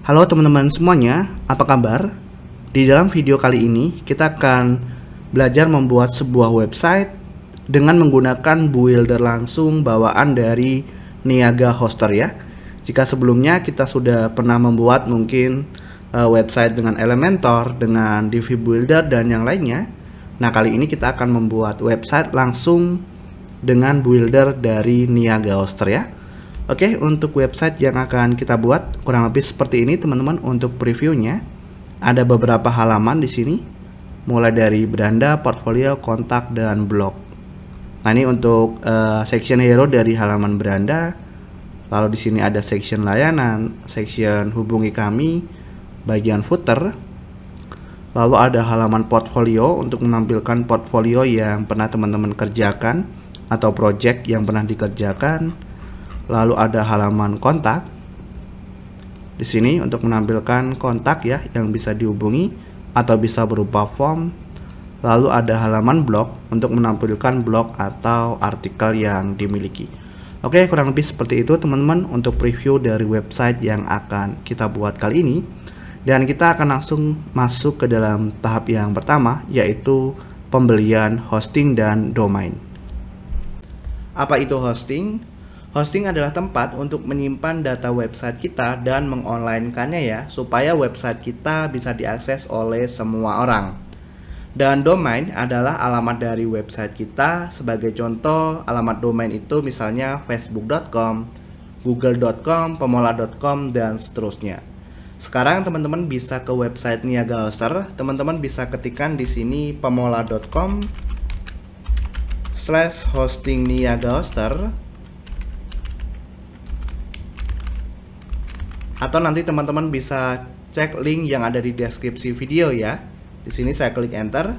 Halo teman-teman semuanya, apa kabar? Di dalam video kali ini kita akan belajar membuat sebuah website dengan menggunakan Builder langsung bawaan dari Niaga Hoster ya. Jika sebelumnya kita sudah pernah membuat mungkin website dengan Elementor, dengan Divi Builder dan yang lainnya. Nah, kali ini kita akan membuat website langsung dengan Builder dari Niaga Hoster ya. Oke, untuk website yang akan kita buat kurang lebih seperti ini teman-teman. Untuk previewnya ada beberapa halaman di sini, mulai dari beranda, portfolio, kontak, dan blog. Nah, ini untuk section hero dari halaman beranda. Lalu di sini ada section layanan, section hubungi kami, bagian footer. Lalu ada halaman portfolio untuk menampilkan portfolio yang pernah teman-teman kerjakan atau project yang pernah dikerjakan. Lalu ada halaman kontak di sini untuk menampilkan kontak ya yang bisa dihubungi atau bisa berupa form. Lalu ada halaman blog untuk menampilkan blog atau artikel yang dimiliki. Oke, kurang lebih seperti itu teman-teman untuk preview dari website yang akan kita buat kali ini. Dan kita akan langsung masuk ke dalam tahap yang pertama, yaitu pembelian hosting dan domain. Apa itu hosting? Hosting adalah tempat untuk menyimpan data website kita dan mengonlinekannya ya, supaya website kita bisa diakses oleh semua orang. Dan domain adalah alamat dari website kita. Sebagai contoh, alamat domain itu misalnya facebook.com, google.com, pemola.com, dan seterusnya. Sekarang teman-teman bisa ke website Niaga Hoster. Teman-teman bisa ketikkan di sini pemola.com/hosting Niaga Hoster. Atau nanti teman-teman bisa cek link yang ada di deskripsi video ya. Di sini saya klik enter.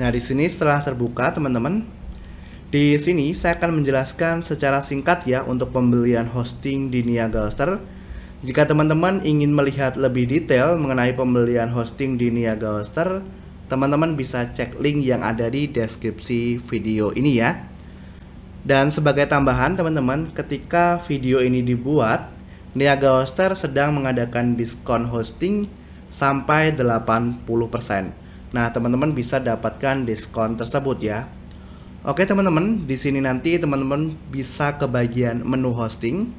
Nah, di sini setelah terbuka teman-teman, di sini saya akan menjelaskan secara singkat ya untuk pembelian hosting di Niaga Hoster. Jika teman-teman ingin melihat lebih detail mengenai pembelian hosting di Niaga Hoster, teman-teman bisa cek link yang ada di deskripsi video ini ya. Dan sebagai tambahan teman-teman, ketika video ini dibuat, Niaga Hoster sedang mengadakan diskon hosting sampai 80%. Nah, teman-teman bisa dapatkan diskon tersebut ya. Oke teman-teman, di sini nanti teman-teman bisa ke bagian menu hosting.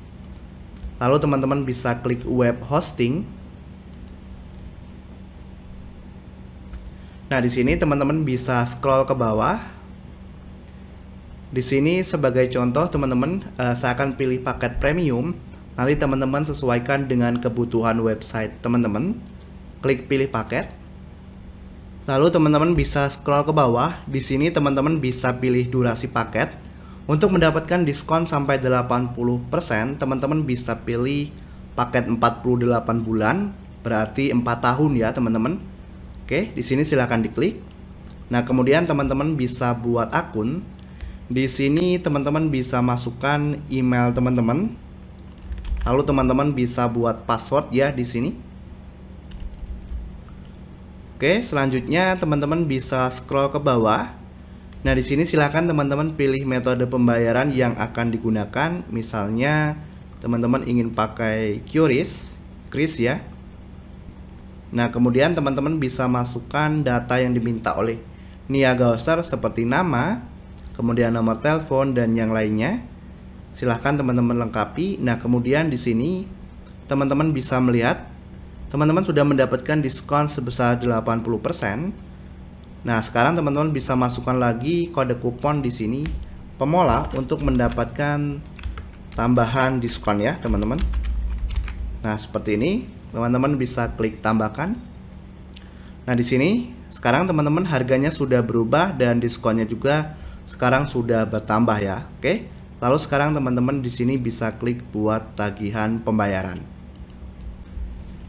Lalu teman-teman bisa klik web hosting. Nah, di sini teman-teman bisa scroll ke bawah. Di sini sebagai contoh teman-teman, saya akan pilih paket premium. Nanti teman-teman sesuaikan dengan kebutuhan website teman-teman. Klik pilih paket. Lalu teman-teman bisa scroll ke bawah. Di sini teman-teman bisa pilih durasi paket. Untuk mendapatkan diskon sampai 80%, teman-teman bisa pilih paket 48 bulan, berarti 4 tahun ya, teman-teman. Oke, di sini silahkan diklik. Nah, kemudian teman-teman bisa buat akun. Di sini teman-teman bisa masukkan email teman-teman. Lalu teman-teman bisa buat password ya di sini. Oke, selanjutnya teman-teman bisa scroll ke bawah. Nah, di sini silakan teman-teman pilih metode pembayaran yang akan digunakan. Misalnya teman-teman ingin pakai QRIS ya. Nah, kemudian teman-teman bisa masukkan data yang diminta oleh Niaga Hoster seperti nama, kemudian nomor telepon dan yang lainnya. Silahkan teman-teman lengkapi. Nah, kemudian di sini teman-teman bisa melihat teman-teman sudah mendapatkan diskon sebesar 80%. Nah, sekarang teman-teman bisa masukkan lagi kode kupon di sini pemola untuk mendapatkan tambahan diskon ya, teman-teman. Nah, seperti ini. Teman-teman bisa klik tambahkan. Nah, di sini sekarang teman-teman harganya sudah berubah dan diskonnya juga sekarang sudah bertambah ya. Oke. Lalu sekarang teman-teman di sini bisa klik buat tagihan pembayaran.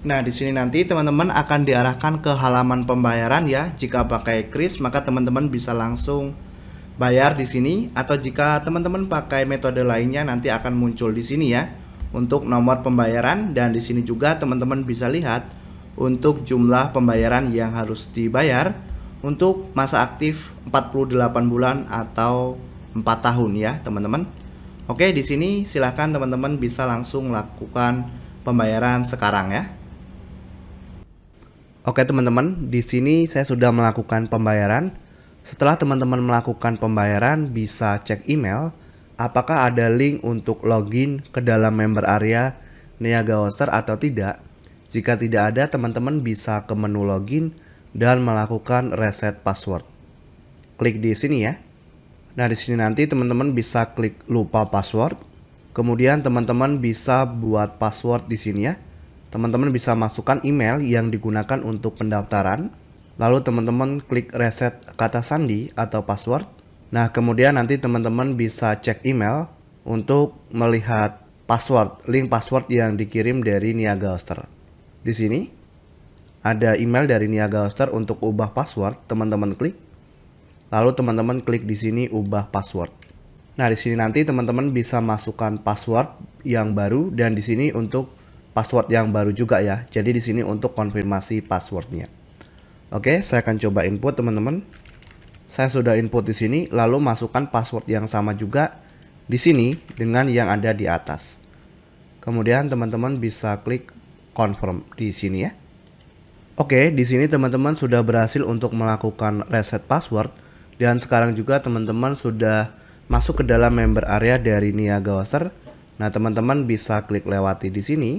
Nah, di sini nanti teman-teman akan diarahkan ke halaman pembayaran ya. Jika pakai kris maka teman-teman bisa langsung bayar di sini, atau jika teman-teman pakai metode lainnya nanti akan muncul di sini ya untuk nomor pembayaran. Dan di sini juga teman-teman bisa lihat untuk jumlah pembayaran yang harus dibayar untuk masa aktif 48 bulan atau 4 tahun ya, teman-teman. Oke, di sini silahkan teman-teman bisa langsung lakukan pembayaran sekarang ya. Oke teman-teman, di sini saya sudah melakukan pembayaran. Setelah teman-teman melakukan pembayaran, bisa cek email apakah ada link untuk login ke dalam member area Niaga Hoster atau tidak. Jika tidak ada, teman-teman bisa ke menu login dan melakukan reset password. Klik di sini ya. Nah, di sini nanti teman-teman bisa klik lupa password. Kemudian teman-teman bisa buat password di sini ya. Teman-teman bisa masukkan email yang digunakan untuk pendaftaran. Lalu teman-teman klik reset kata sandi atau password. Nah, kemudian nanti teman-teman bisa cek email untuk melihat password, link password yang dikirim dari Niaga Hoster. Di sini ada email dari Niaga Hoster untuk ubah password, teman-teman klik. Lalu teman-teman klik di sini ubah password. Nah, di sini nanti teman-teman bisa masukkan password yang baru dan di sini untuk password yang baru juga ya. Jadi di sini untuk konfirmasi passwordnya. Oke, saya akan coba input teman-teman. Saya sudah input di sini, lalu masukkan password yang sama juga di sini dengan yang ada di atas. Kemudian teman-teman bisa klik confirm di sini ya. Oke, di sini teman-teman sudah berhasil untuk melakukan reset password dan sekarang juga teman-teman sudah masuk ke dalam member area dari Niaga Hoster. Nah, teman-teman bisa klik lewati di sini.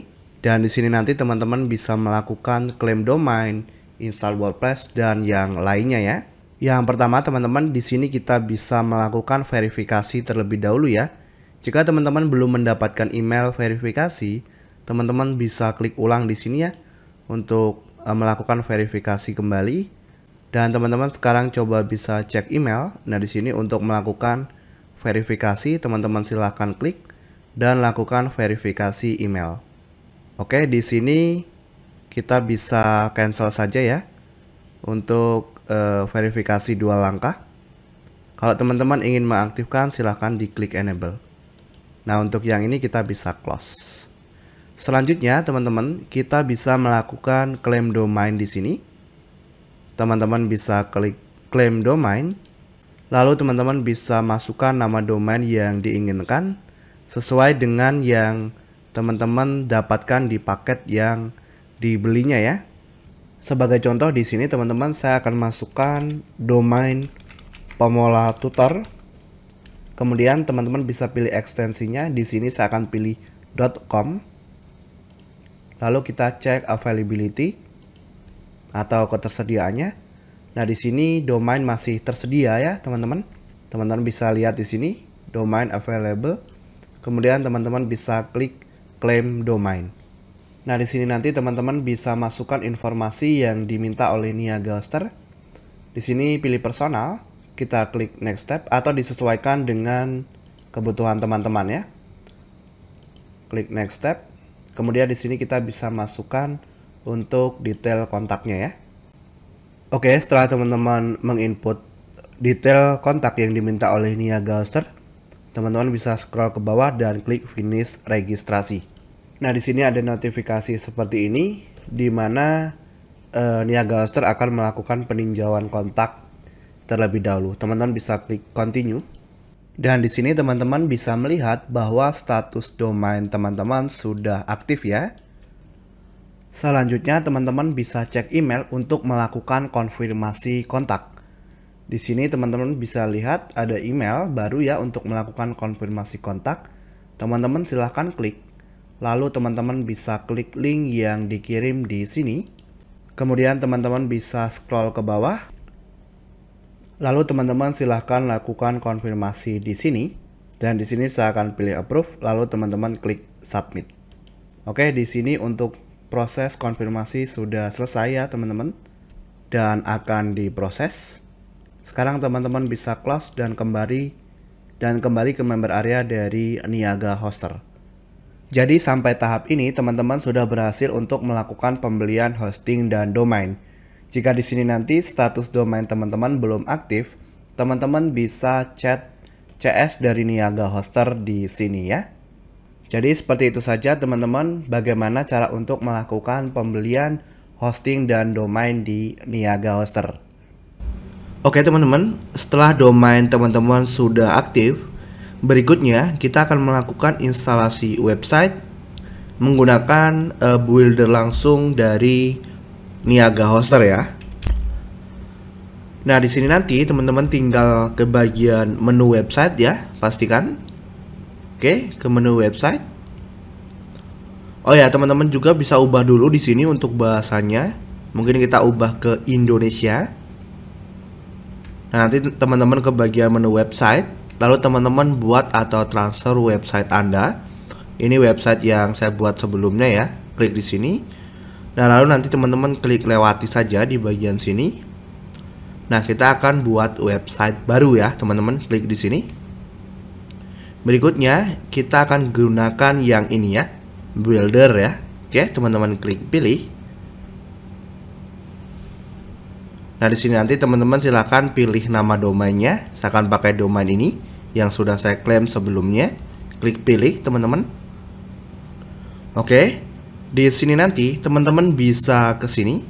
Dan di sini nanti teman-teman bisa melakukan klaim domain, install WordPress dan yang lainnya ya. Yang pertama teman-teman di sini kita bisa melakukan verifikasi terlebih dahulu ya. Jika teman-teman belum mendapatkan email verifikasi, teman-teman bisa klik ulang di sini ya untuk melakukan verifikasi kembali. Dan teman-teman sekarang coba bisa cek email. Nah, di sini untuk melakukan verifikasi teman-teman silahkan klik dan lakukan verifikasi email. Oke, di sini kita bisa cancel saja ya untuk verifikasi 2 langkah. Kalau teman-teman ingin mengaktifkan silahkan diklik enable. Nah, untuk yang ini kita bisa close. Selanjutnya teman-teman kita bisa melakukan klaim domain di sini. Teman-teman bisa klik klaim domain. Lalu teman-teman bisa masukkan nama domain yang diinginkan sesuai dengan yang teman-teman dapatkan di paket yang dibelinya ya. Sebagai contoh di sini teman-teman saya akan masukkan domain Pemula Tutor. Kemudian teman-teman bisa pilih ekstensinya. Di sini saya akan pilih .com. Lalu kita cek availability atau ketersediaannya. Nah, di sini domain masih tersedia ya, teman-teman. Teman-teman bisa lihat di sini domain available. Kemudian teman-teman bisa klik claim domain. Nah, di sini nanti teman-teman bisa masukkan informasi yang diminta oleh Niaga Hoster. Di sini pilih personal, kita klik next step atau disesuaikan dengan kebutuhan teman-teman ya. Klik next step. Kemudian di sini kita bisa masukkan untuk detail kontaknya ya. Oke, setelah teman-teman menginput detail kontak yang diminta oleh Niaga Hoster, teman-teman bisa scroll ke bawah dan klik finish registrasi. Nah, di sini ada notifikasi seperti ini, di mana Niaga Hoster akan melakukan peninjauan kontak terlebih dahulu. Teman-teman bisa klik continue. Dan di sini teman-teman bisa melihat bahwa status domain teman-teman sudah aktif ya. Selanjutnya teman-teman bisa cek email untuk melakukan konfirmasi kontak. Di sini teman-teman bisa lihat ada email baru ya untuk melakukan konfirmasi kontak. Teman-teman silahkan klik. Lalu teman-teman bisa klik link yang dikirim di sini. Kemudian teman-teman bisa scroll ke bawah. Lalu teman-teman silahkan lakukan konfirmasi di sini. Dan di sini saya akan pilih approve. Lalu teman-teman klik submit. Oke, di sini untuk proses konfirmasi sudah selesai ya teman-teman. Dan akan diproses. Sekarang teman-teman bisa close dan kembali ke member area dari Niaga Hoster. Jadi sampai tahap ini teman-teman sudah berhasil untuk melakukan pembelian hosting dan domain. Jika di sini nanti status domain teman-teman belum aktif, teman-teman bisa chat CS dari Niaga Hoster di sini ya. Jadi seperti itu saja teman-teman bagaimana cara untuk melakukan pembelian hosting dan domain di Niaga Hoster. Oke teman-teman, setelah domain teman-teman sudah aktif, berikutnya kita akan melakukan instalasi website menggunakan builder langsung dari Niaga Hoster ya. Nah, di sini nanti teman-teman tinggal ke bagian menu website ya, pastikan. Oke, ke menu website. Oh ya, teman-teman juga bisa ubah dulu di sini untuk bahasanya. Mungkin kita ubah ke Indonesia. Nah, nanti teman-teman ke bagian menu website, lalu teman-teman buat atau transfer website Anda. Ini website yang saya buat sebelumnya ya. Klik di sini. Nah, lalu nanti teman-teman klik lewati saja di bagian sini. Nah, kita akan buat website baru ya, teman-teman. Klik di sini. Berikutnya, kita akan gunakan yang ini ya, Builder ya. Oke, teman-teman klik pilih. Nah, di sini nanti teman-teman silahkan pilih nama domainnya. Saya akan pakai domain ini yang sudah saya klaim sebelumnya. Klik pilih, teman-teman. Oke. Di sini nanti teman-teman bisa ke sini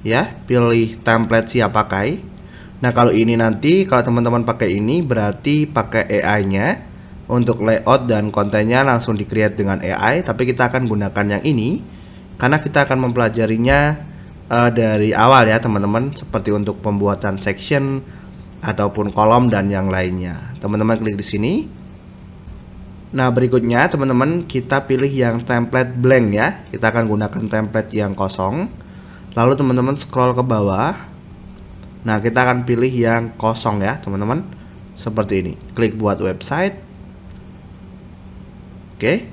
ya, pilih template siap pakai. Nah, kalau ini nanti kalau teman-teman pakai ini berarti pakai AI-nya untuk layout dan kontennya langsung di-create dengan AI, tapi kita akan gunakan yang ini karena kita akan mempelajarinya dari awal ya, teman-teman, seperti untuk pembuatan section ataupun kolom dan yang lainnya. Teman-teman klik di sini. Nah, berikutnya teman-teman kita pilih yang template blank ya. Kita akan gunakan template yang kosong. Lalu teman-teman scroll ke bawah. Nah, kita akan pilih yang kosong ya, teman-teman. Seperti ini. Klik buat website. Oke.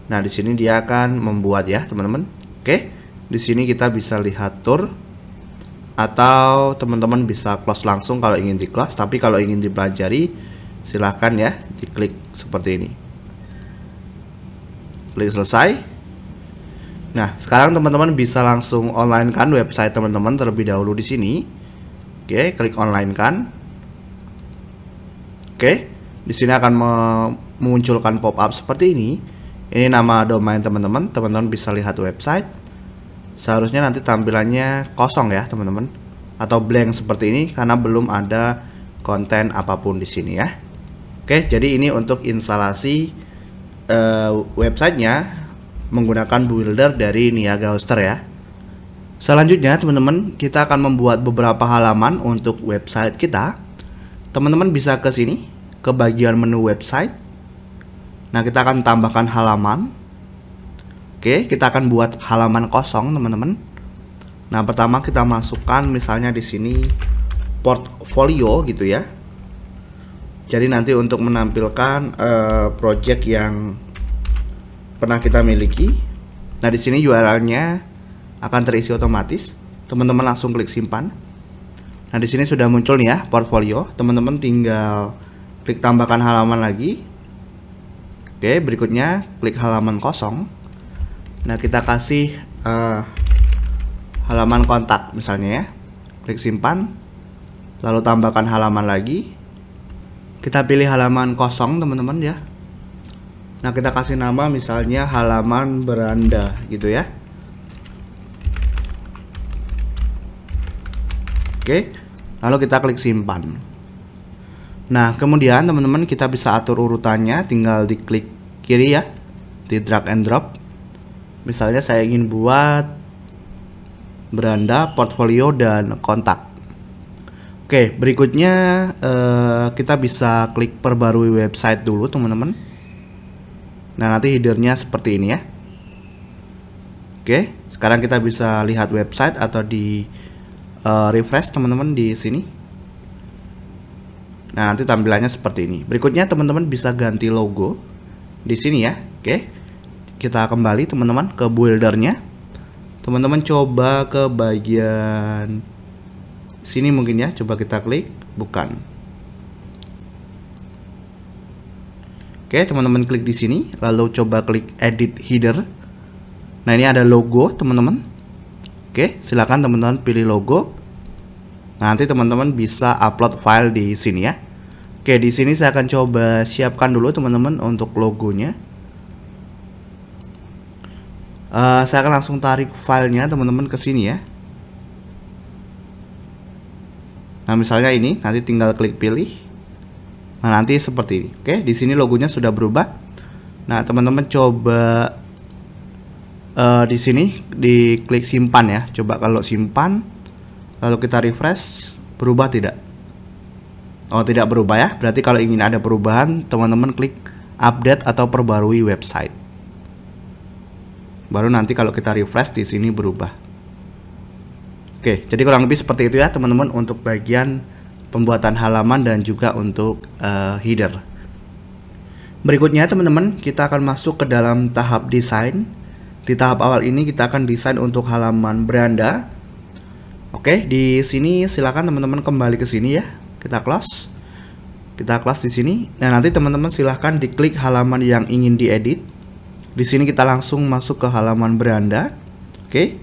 Nah, di sini dia akan membuat ya, teman-teman. Oke. Di sini kita bisa lihat tour atau teman-teman bisa close langsung kalau ingin di close, tapi kalau ingin dipelajari silahkan ya diklik seperti ini. Klik selesai. Nah, sekarang teman-teman bisa langsung online kan website teman-teman terlebih dahulu di sini. Oke, klik online kan. Oke, di sini akan memunculkan pop-up seperti ini. Ini nama domain teman-teman. Teman-teman bisa lihat website. Seharusnya nanti tampilannya kosong ya, teman-teman, atau blank seperti ini karena belum ada konten apapun di sini ya. Oke, jadi ini untuk instalasi websitenya menggunakan Builder dari Niaga Hoster ya. Selanjutnya teman-teman, kita akan membuat beberapa halaman untuk website kita. Teman-teman bisa ke sini, ke bagian menu website. Nah, kita akan tambahkan halaman. Oke, kita akan buat halaman kosong, teman-teman. Nah, pertama kita masukkan misalnya di sini portfolio gitu ya. Jadi nanti untuk menampilkan project yang pernah kita miliki. Nah, di sini URL-nya akan terisi otomatis. Teman-teman langsung klik simpan. Nah, di sini sudah muncul nih ya portfolio. Teman-teman tinggal klik tambahkan halaman lagi. Oke, berikutnya klik halaman kosong. Nah, kita kasih halaman kontak misalnya ya. Klik simpan. Lalu tambahkan halaman lagi. Kita pilih halaman kosong, teman-teman ya. Nah, kita kasih nama misalnya halaman beranda gitu ya. Oke, lalu kita klik simpan. Nah, kemudian teman-teman kita bisa atur urutannya, tinggal diklik kiri ya, di drag and drop. Misalnya saya ingin buat beranda, portfolio, dan kontak. Oke, berikutnya kita bisa klik perbarui website dulu, teman-teman. Nah, nanti headernya seperti ini ya. Oke, sekarang kita bisa lihat website atau di refresh teman-teman di sini. Nah, nanti tampilannya seperti ini. Berikutnya teman-teman bisa ganti logo di sini ya. Oke, kita kembali teman-teman ke buildernya. Teman-teman coba ke bagian sini mungkin ya, coba kita klik, bukan. Oke, teman-teman klik di sini, lalu coba klik edit header. Nah, ini ada logo, teman-teman. Oke, silakan teman-teman pilih logo. Nanti teman-teman bisa upload file di sini ya. Oke, di sini saya akan coba siapkan dulu teman-teman untuk logonya. Saya akan langsung tarik filenya teman-teman ke sini ya. Nah, misalnya ini, nanti tinggal klik pilih. Nah, nanti seperti ini. Oke, di sini logonya sudah berubah. Nah, teman-teman coba Di sini diklik simpan ya. Coba kalau simpan, lalu kita refresh, berubah tidak? Oh, tidak berubah ya. Berarti kalau ingin ada perubahan, teman-teman klik update atau perbarui website. Baru nanti kalau kita refresh di sini berubah. Oke, jadi kurang lebih seperti itu ya teman-teman untuk bagian pembuatan halaman dan juga untuk header. Berikutnya teman-teman, kita akan masuk ke dalam tahap desain. Di tahap awal ini kita akan desain untuk halaman beranda. Oke, di sini silakan teman-teman kembali ke sini ya. Kita close di sini. Nah, nanti teman-teman silahkan diklik halaman yang ingin diedit. Di sini kita langsung masuk ke halaman beranda. Oke.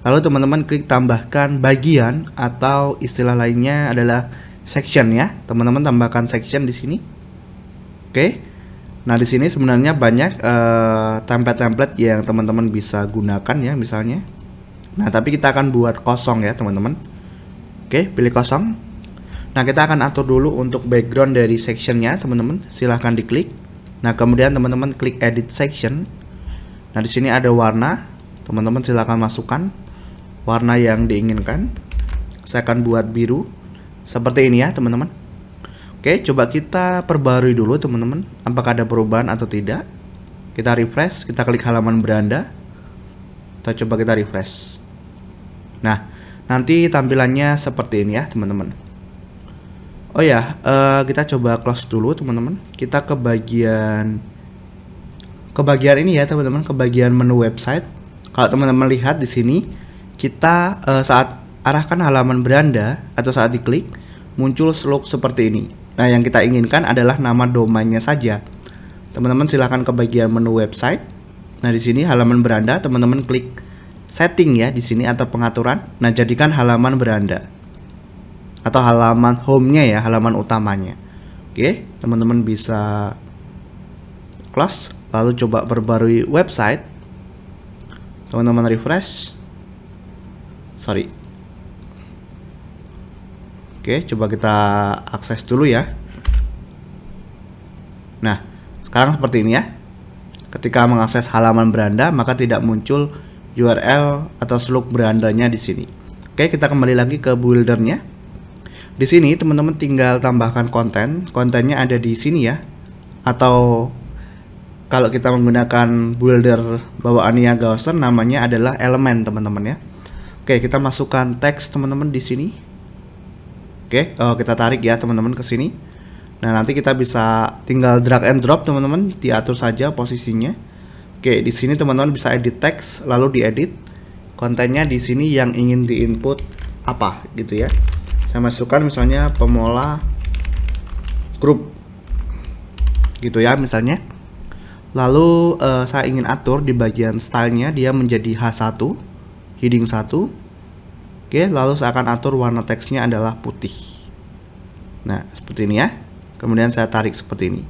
Lalu teman-teman klik tambahkan bagian atau istilah lainnya adalah section ya. Teman-teman tambahkan section di sini. Oke. Nah, di sini sebenarnya banyak template-template yang teman-teman bisa gunakan ya, misalnya. Nah, tapi kita akan buat kosong ya, teman-teman. Oke, pilih kosong. Nah, kita akan atur dulu untuk background dari sectionnya, teman-teman. Silahkan diklik. Nah, kemudian teman-teman klik edit section. Nah, di sini ada warna. Teman-teman silahkan masukkan warna yang diinginkan. Saya akan buat biru. Seperti ini ya, teman-teman. Oke, coba kita perbarui dulu teman-teman, apakah ada perubahan atau tidak. Kita refresh, kita klik halaman beranda. Kita coba kita refresh. Nah, nanti tampilannya seperti ini ya teman-teman. Oh ya, kita coba close dulu teman-teman. Kita ke bagian ini ya teman-teman, ke bagian menu website. Kalau teman-teman lihat di sini, kita saat arahkan halaman beranda atau saat diklik, muncul slug seperti ini. Nah, yang kita inginkan adalah nama domainnya saja. Teman-teman silahkan ke bagian menu website. Nah, di sini halaman beranda, teman-teman klik setting ya di sini atau pengaturan. Nah, jadikan halaman beranda atau halaman home-nya ya, halaman utamanya. Oke, teman-teman bisa close, lalu coba perbarui website. Teman-teman refresh. Oke, coba kita akses dulu ya. Nah, sekarang seperti ini ya. Ketika mengakses halaman beranda, maka tidak muncul URL atau slug berandanya di sini. Oke, kita kembali lagi ke buildernya. Di sini teman-teman tinggal tambahkan konten. Kontennya ada di sini ya. Atau kalau kita menggunakan builder bawaan Niaga Hoster, namanya adalah elemen teman-teman ya. Oke, kita masukkan teks teman-teman di sini. Oke, kita tarik ya teman-teman ke sini. Nah, nanti kita bisa tinggal drag and drop teman-teman, diatur saja posisinya. Oke, di sini teman-teman bisa edit teks, lalu diedit kontennya di sini yang ingin diinput apa gitu ya. Saya masukkan misalnya pemula grup gitu ya misalnya. Lalu saya ingin atur di bagian stylenya dia menjadi H1, heading 1. Oke, lalu saya akan atur warna teksnya adalah putih. Nah, seperti ini ya. Kemudian saya tarik seperti ini.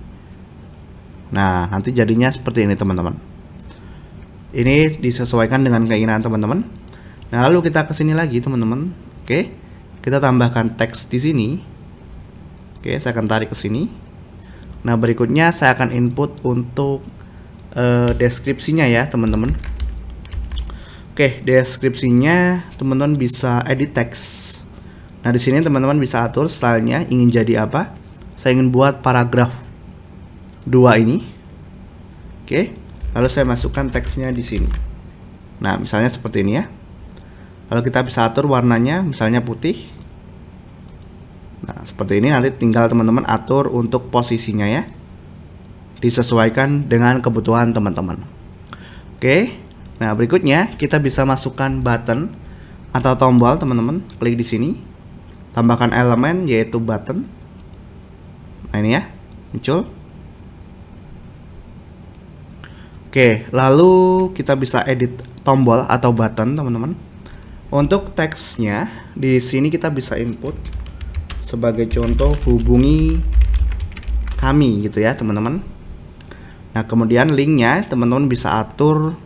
Nah, nanti jadinya seperti ini teman-teman. Ini disesuaikan dengan keinginan teman-teman. Nah, lalu kita ke sini lagi teman-teman. Oke, kita tambahkan teks di sini. Oke, saya akan tarik ke sini. Nah, berikutnya saya akan input untuk deskripsinya ya teman-teman. Oke, deskripsinya teman-teman bisa edit teks. Nah, di sini teman-teman bisa atur stylenya ingin jadi apa. Saya ingin buat paragraf 2 ini. Oke, lalu saya masukkan teksnya di sini. Nah, misalnya seperti ini ya. Lalu kita bisa atur warnanya, misalnya putih. Nah, seperti ini nanti tinggal teman-teman atur untuk posisinya ya. Disesuaikan dengan kebutuhan teman-teman. Oke. Nah, berikutnya kita bisa masukkan button atau tombol teman-teman. Klik di sini. Tambahkan elemen yaitu button. Nah, ini ya, muncul. Oke, lalu kita bisa edit tombol atau button teman-teman. Untuk teksnya di sini kita bisa input sebagai contoh hubungi kami gitu ya teman-teman. Nah, kemudian linknya teman-teman bisa atur.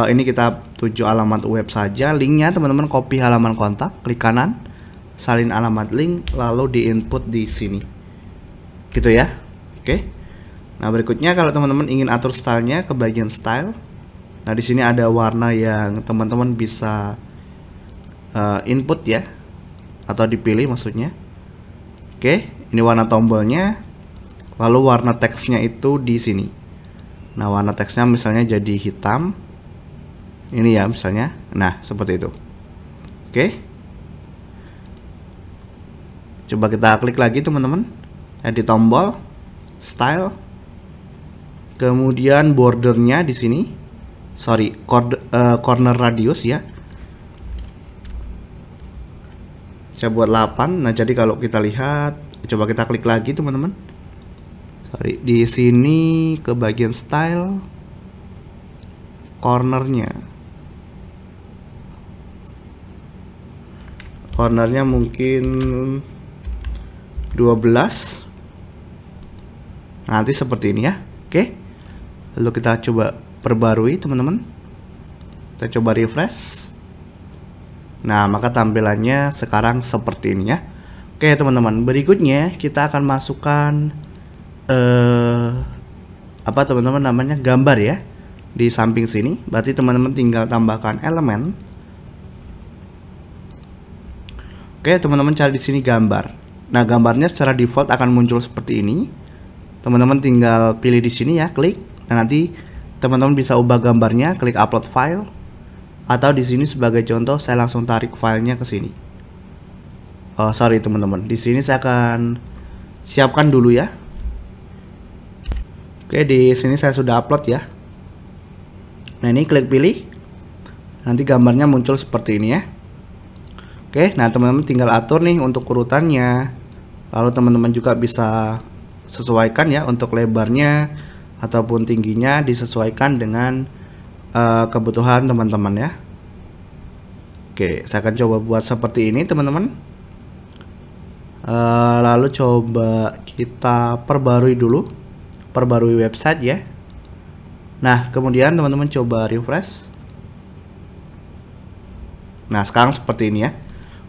Ini kita tuju alamat web saja. Linknya teman-teman copy halaman kontak, klik kanan, salin alamat link, lalu di input di sini gitu ya. Oke. Nah, berikutnya kalau teman-teman ingin atur stylenya ke bagian style. Nah, di sini ada warna yang teman-teman bisa input ya, atau dipilih maksudnya. Oke, ini warna tombolnya. Lalu warna teksnya itu di sini. Nah, warna teksnya misalnya jadi hitam. Ini ya misalnya. Nah, seperti itu. Oke. Coba kita klik lagi teman-teman. Di tombol style. Kemudian bordernya di sini. Sorry, corner radius ya. Saya buat 8. Nah, jadi kalau kita lihat, coba kita klik lagi teman-teman. Sorry, di sini ke bagian style, cornernya mungkin 12. Nanti seperti ini ya. Oke. Lalu kita coba perbarui teman-teman. Kita coba refresh. Nah, maka tampilannya sekarang seperti ini ya. Oke teman-teman, berikutnya kita akan masukkan apa teman-teman namanya, gambar ya di samping sini. Berarti teman-teman tinggal tambahkan elemen. Oke teman-teman, cari di sini gambar. Nah, gambarnya secara default akan muncul seperti ini. Teman-teman tinggal pilih di sini ya, klik. Nah, nanti teman-teman bisa ubah gambarnya, klik upload file. Atau di sini sebagai contoh saya langsung tarik filenya ke sini. Oh sorry teman-teman, di sini saya akan siapkan dulu ya. Oke, di sini saya sudah upload ya. Nah, ini klik pilih. Nanti gambarnya muncul seperti ini ya. Oke, nah teman-teman tinggal atur nih untuk urutannya. Lalu teman-teman juga bisa sesuaikan ya untuk lebarnya ataupun tingginya, disesuaikan dengan kebutuhan teman-teman ya. Oke, saya akan coba buat seperti ini teman-teman. Lalu coba kita perbarui dulu, perbarui website ya. Nah, kemudian teman-teman coba refresh. Nah, sekarang seperti ini ya.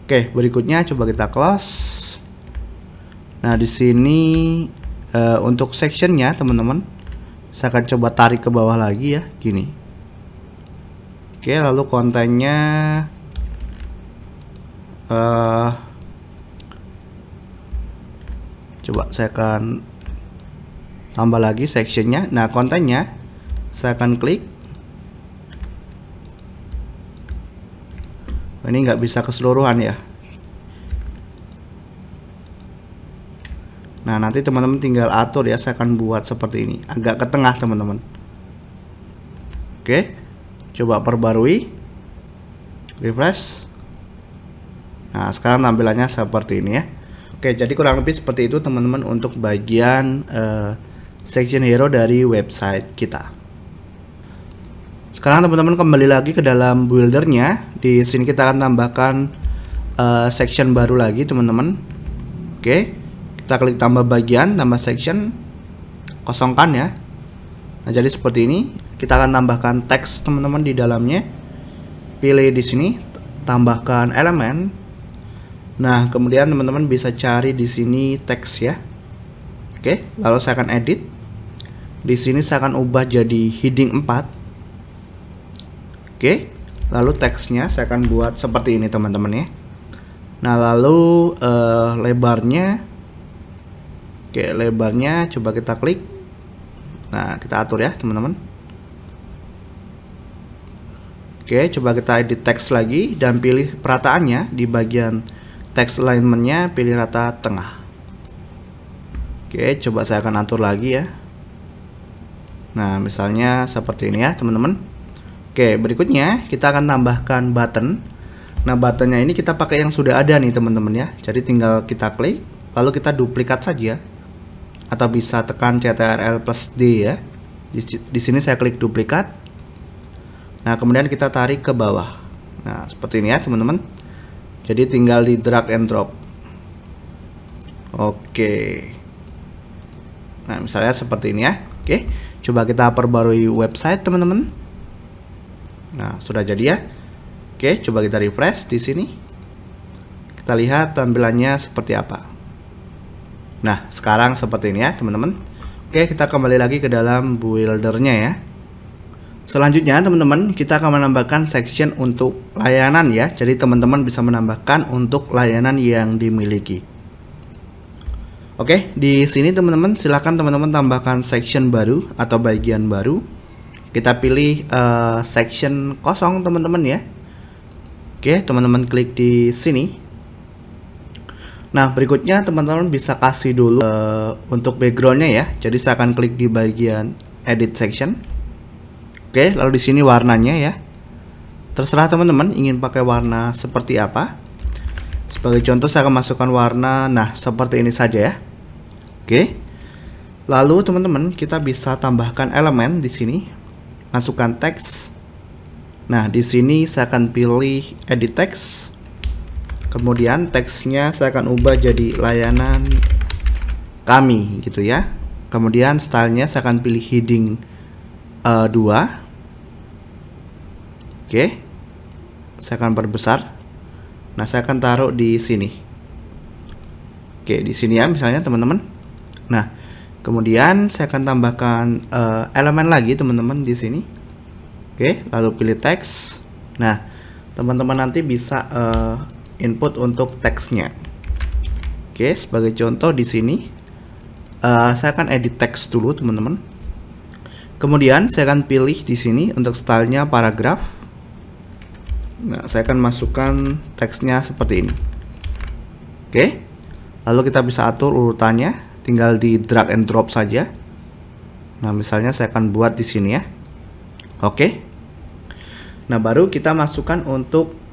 Oke, berikutnya coba kita close. Nah, di sini untuk sectionnya teman-teman, saya akan coba tarik ke bawah lagi ya, gini. Oke, lalu kontennya coba saya akan tambah lagi sectionnya. Nah, kontennya saya akan klik. Ini nggak bisa keseluruhan ya. Nah, nanti teman-teman tinggal atur ya. Saya akan buat seperti ini, agak ke tengah teman-teman. Oke, coba perbarui, refresh. Nah, sekarang tampilannya seperti ini ya. Oke, jadi kurang lebih seperti itu teman-teman untuk bagian section hero dari website kita. Sekarang teman-teman kembali lagi ke dalam buildernya. Di sini kita akan tambahkan section baru lagi teman-teman. Oke, kita klik tambah bagian, tambah section, kosongkan ya. Nah, jadi seperti ini. Kita akan tambahkan teks teman-teman di dalamnya. Pilih di sini, tambahkan elemen. Nah, kemudian teman-teman bisa cari di sini teks ya. Oke, lalu saya akan edit. Di sini saya akan ubah jadi heading 4. Oke, lalu teksnya saya akan buat seperti ini teman-teman ya. Nah, lalu lebarnya, oke, lebarnya coba kita klik. Nah, kita atur ya teman-teman. Oke, coba kita edit teks lagi dan pilih perataannya di bagian text alignmentnya, pilih rata tengah. Oke, coba saya akan atur lagi ya. Nah, misalnya seperti ini ya teman-teman. Oke, berikutnya kita akan tambahkan button. Nah, buttonnya ini kita pakai yang sudah ada nih teman-teman ya. Jadi tinggal kita klik, lalu kita duplikat saja. Atau bisa tekan Ctrl+D ya. Di sini saya klik duplikat. Nah, kemudian kita tarik ke bawah. Nah, seperti ini ya teman-teman. Jadi tinggal di drag and drop. Oke. Nah, misalnya seperti ini ya. Oke, coba kita perbarui website teman-teman. Nah, sudah jadi ya. Oke, coba kita refresh di sini. Kita lihat tampilannya seperti apa. Nah, sekarang seperti ini ya teman-teman. Oke, kita kembali lagi ke dalam buildernya ya. Selanjutnya teman-teman, kita akan menambahkan section untuk layanan ya. Jadi teman-teman bisa menambahkan untuk layanan yang dimiliki. Oke, di sini teman-teman silakan teman-teman tambahkan section baru atau bagian baru. Kita pilih section kosong teman-teman ya. Oke, teman-teman klik di sini. Nah, berikutnya teman-teman bisa kasih dulu untuk backgroundnya ya. Jadi saya akan klik di bagian edit section. Oke, lalu di sini warnanya ya. Terserah teman-teman ingin pakai warna seperti apa. Sebagai contoh saya akan masukkan warna, nah seperti ini saja ya. Oke. Lalu teman-teman kita bisa tambahkan elemen di sini. Masukkan teks. Nah, di sini saya akan pilih edit text. Kemudian teksnya saya akan ubah jadi layanan kami gitu ya. Kemudian stylenya saya akan pilih heading 2. Oke, saya akan perbesar. Nah, saya akan taruh di sini. Oke, di sini ya misalnya teman-teman. Nah, kemudian saya akan tambahkan elemen lagi teman-teman di sini. Oke, lalu pilih teks. Nah, teman-teman nanti bisa input untuk teksnya. Oke, sebagai contoh di sini saya akan edit teks dulu teman-teman. Kemudian saya akan pilih di sini untuk stylenya paragraf. Nah, saya akan masukkan teksnya seperti ini. Oke, lalu kita bisa atur urutannya, tinggal di drag and drop saja. Nah, misalnya saya akan buat di sini ya. Oke. Nah, baru kita masukkan untuk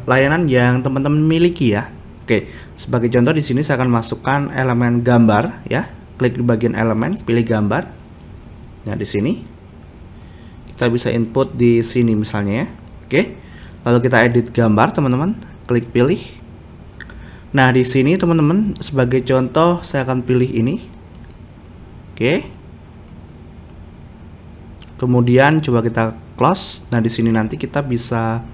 layanan yang teman-teman miliki ya. Oke, sebagai contoh di sini saya akan masukkan elemen gambar ya. Klik di bagian elemen, pilih gambar. Nah, di sini kita bisa input di sini misalnya ya. Oke. Lalu kita edit gambar teman-teman, klik pilih. Nah, di sini teman-teman sebagai contoh saya akan pilih ini. Oke. Kemudian coba kita close. Nah, di sini nanti kita bisa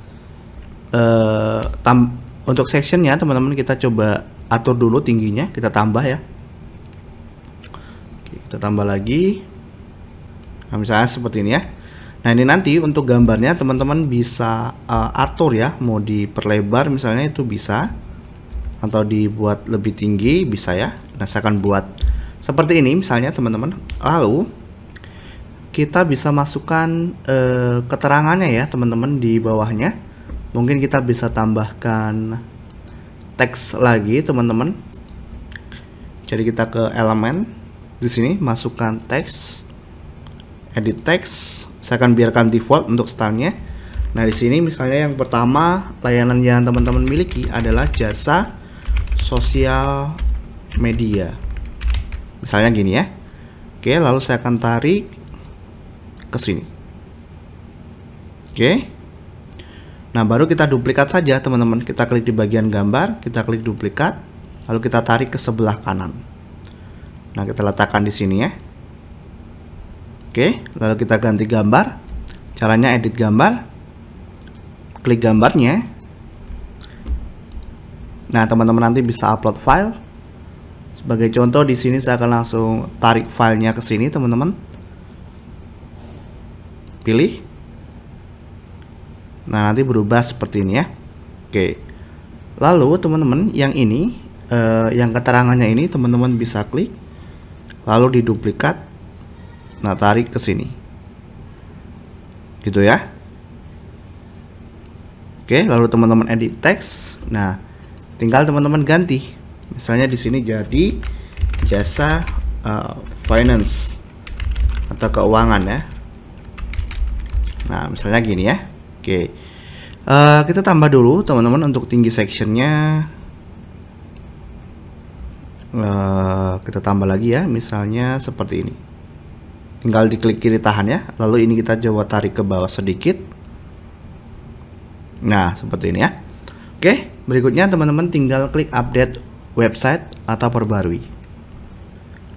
untuk sectionnya teman-teman kita coba atur dulu tingginya, kita tambah ya. Oke, kita tambah lagi. Nah, misalnya seperti ini ya. Nah, ini nanti untuk gambarnya teman-teman bisa atur ya, mau diperlebar misalnya itu bisa, atau dibuat lebih tinggi bisa ya. Nah, saya akan buat seperti ini misalnya teman-teman. Lalu kita bisa masukkan keterangannya ya teman-teman di bawahnya. Mungkin kita bisa tambahkan teks lagi teman-teman. Jadi kita ke elemen di sini, masukkan teks, edit teks. Saya akan biarkan default untuk stylenya. Nah, di sini misalnya yang pertama layanan yang teman-teman miliki adalah jasa sosial media. Misalnya gini ya. Oke, lalu saya akan tarik ke sini. Oke. Nah, baru kita duplikat saja teman-teman. Kita klik di bagian gambar, kita klik duplikat, lalu kita tarik ke sebelah kanan. Nah, kita letakkan di sini ya. Oke, lalu kita ganti gambar. Caranya edit gambar, klik gambarnya. Nah, teman-teman nanti bisa upload file. Sebagai contoh di sini saya akan langsung tarik filenya ke sini teman-teman. Pilih. Nah, nanti berubah seperti ini ya. Oke. Lalu teman-teman yang ini yang keterangannya ini teman-teman bisa klik, lalu diduplikat. Nah, tarik ke sini. Gitu ya. Oke, lalu teman-teman edit teks. Nah, tinggal teman-teman ganti. Misalnya di sini jadi jasa finance atau keuangan ya. Nah, misalnya gini ya. Oke. Kita tambah dulu teman-teman untuk tinggi sectionnya. Kita tambah lagi ya, misalnya seperti ini. Tinggal diklik kiri tahan ya. Lalu ini kita coba tarik ke bawah sedikit. Nah, seperti ini ya. Oke, berikutnya teman-teman tinggal klik update website atau perbarui.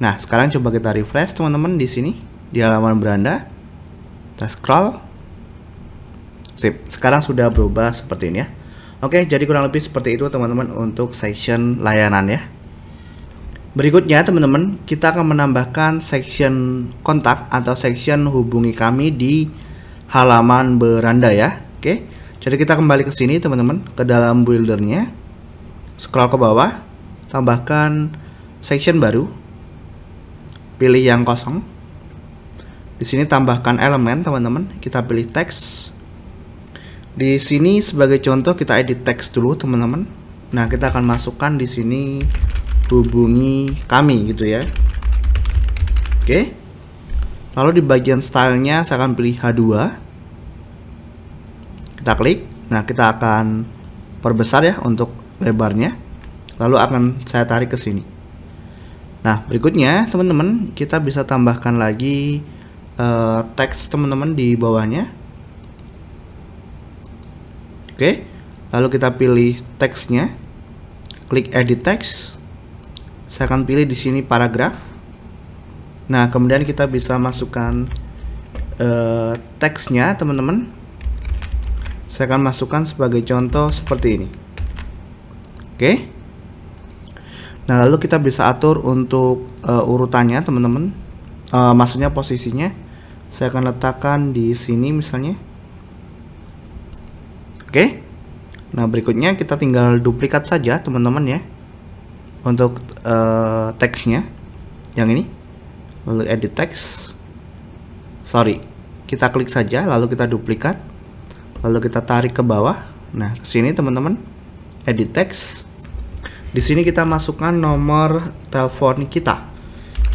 Nah, sekarang coba kita refresh teman-teman di sini di halaman beranda. Kita scroll. Sip, sekarang sudah berubah seperti ini ya. Oke, jadi kurang lebih seperti itu teman-teman untuk section layanan ya. Berikutnya teman-teman, kita akan menambahkan section kontak atau section hubungi kami di halaman beranda ya. Oke, jadi kita kembali ke sini teman-teman, ke dalam buildernya, scroll ke bawah, tambahkan section baru, pilih yang kosong. Di sini tambahkan elemen teman-teman, kita pilih teks. Di sini sebagai contoh kita edit teks dulu teman-teman. Nah, kita akan masukkan di sini hubungi kami gitu ya. Oke. Lalu di bagian stylenya saya akan pilih H2. Kita klik. Nah, kita akan perbesar ya untuk lebarnya. Lalu akan saya tarik ke sini. Nah, berikutnya teman-teman, kita bisa tambahkan lagi teks teman-teman di bawahnya. Oke. Lalu kita pilih teksnya. Klik edit text. Saya akan pilih di sini paragraf. Nah, kemudian kita bisa masukkan teksnya, teman-teman. Saya akan masukkan sebagai contoh seperti ini. Oke. Nah, lalu kita bisa atur untuk urutannya, teman-teman. Maksudnya posisinya. Saya akan letakkan di sini misalnya. Oke. Nah, berikutnya kita tinggal duplikat saja, teman-teman ya. Untuk teksnya yang ini, lalu edit text, kita klik saja, lalu kita duplikat, lalu kita tarik ke bawah. Nah, ke sini teman-teman, edit text. Di sini kita masukkan nomor telepon kita,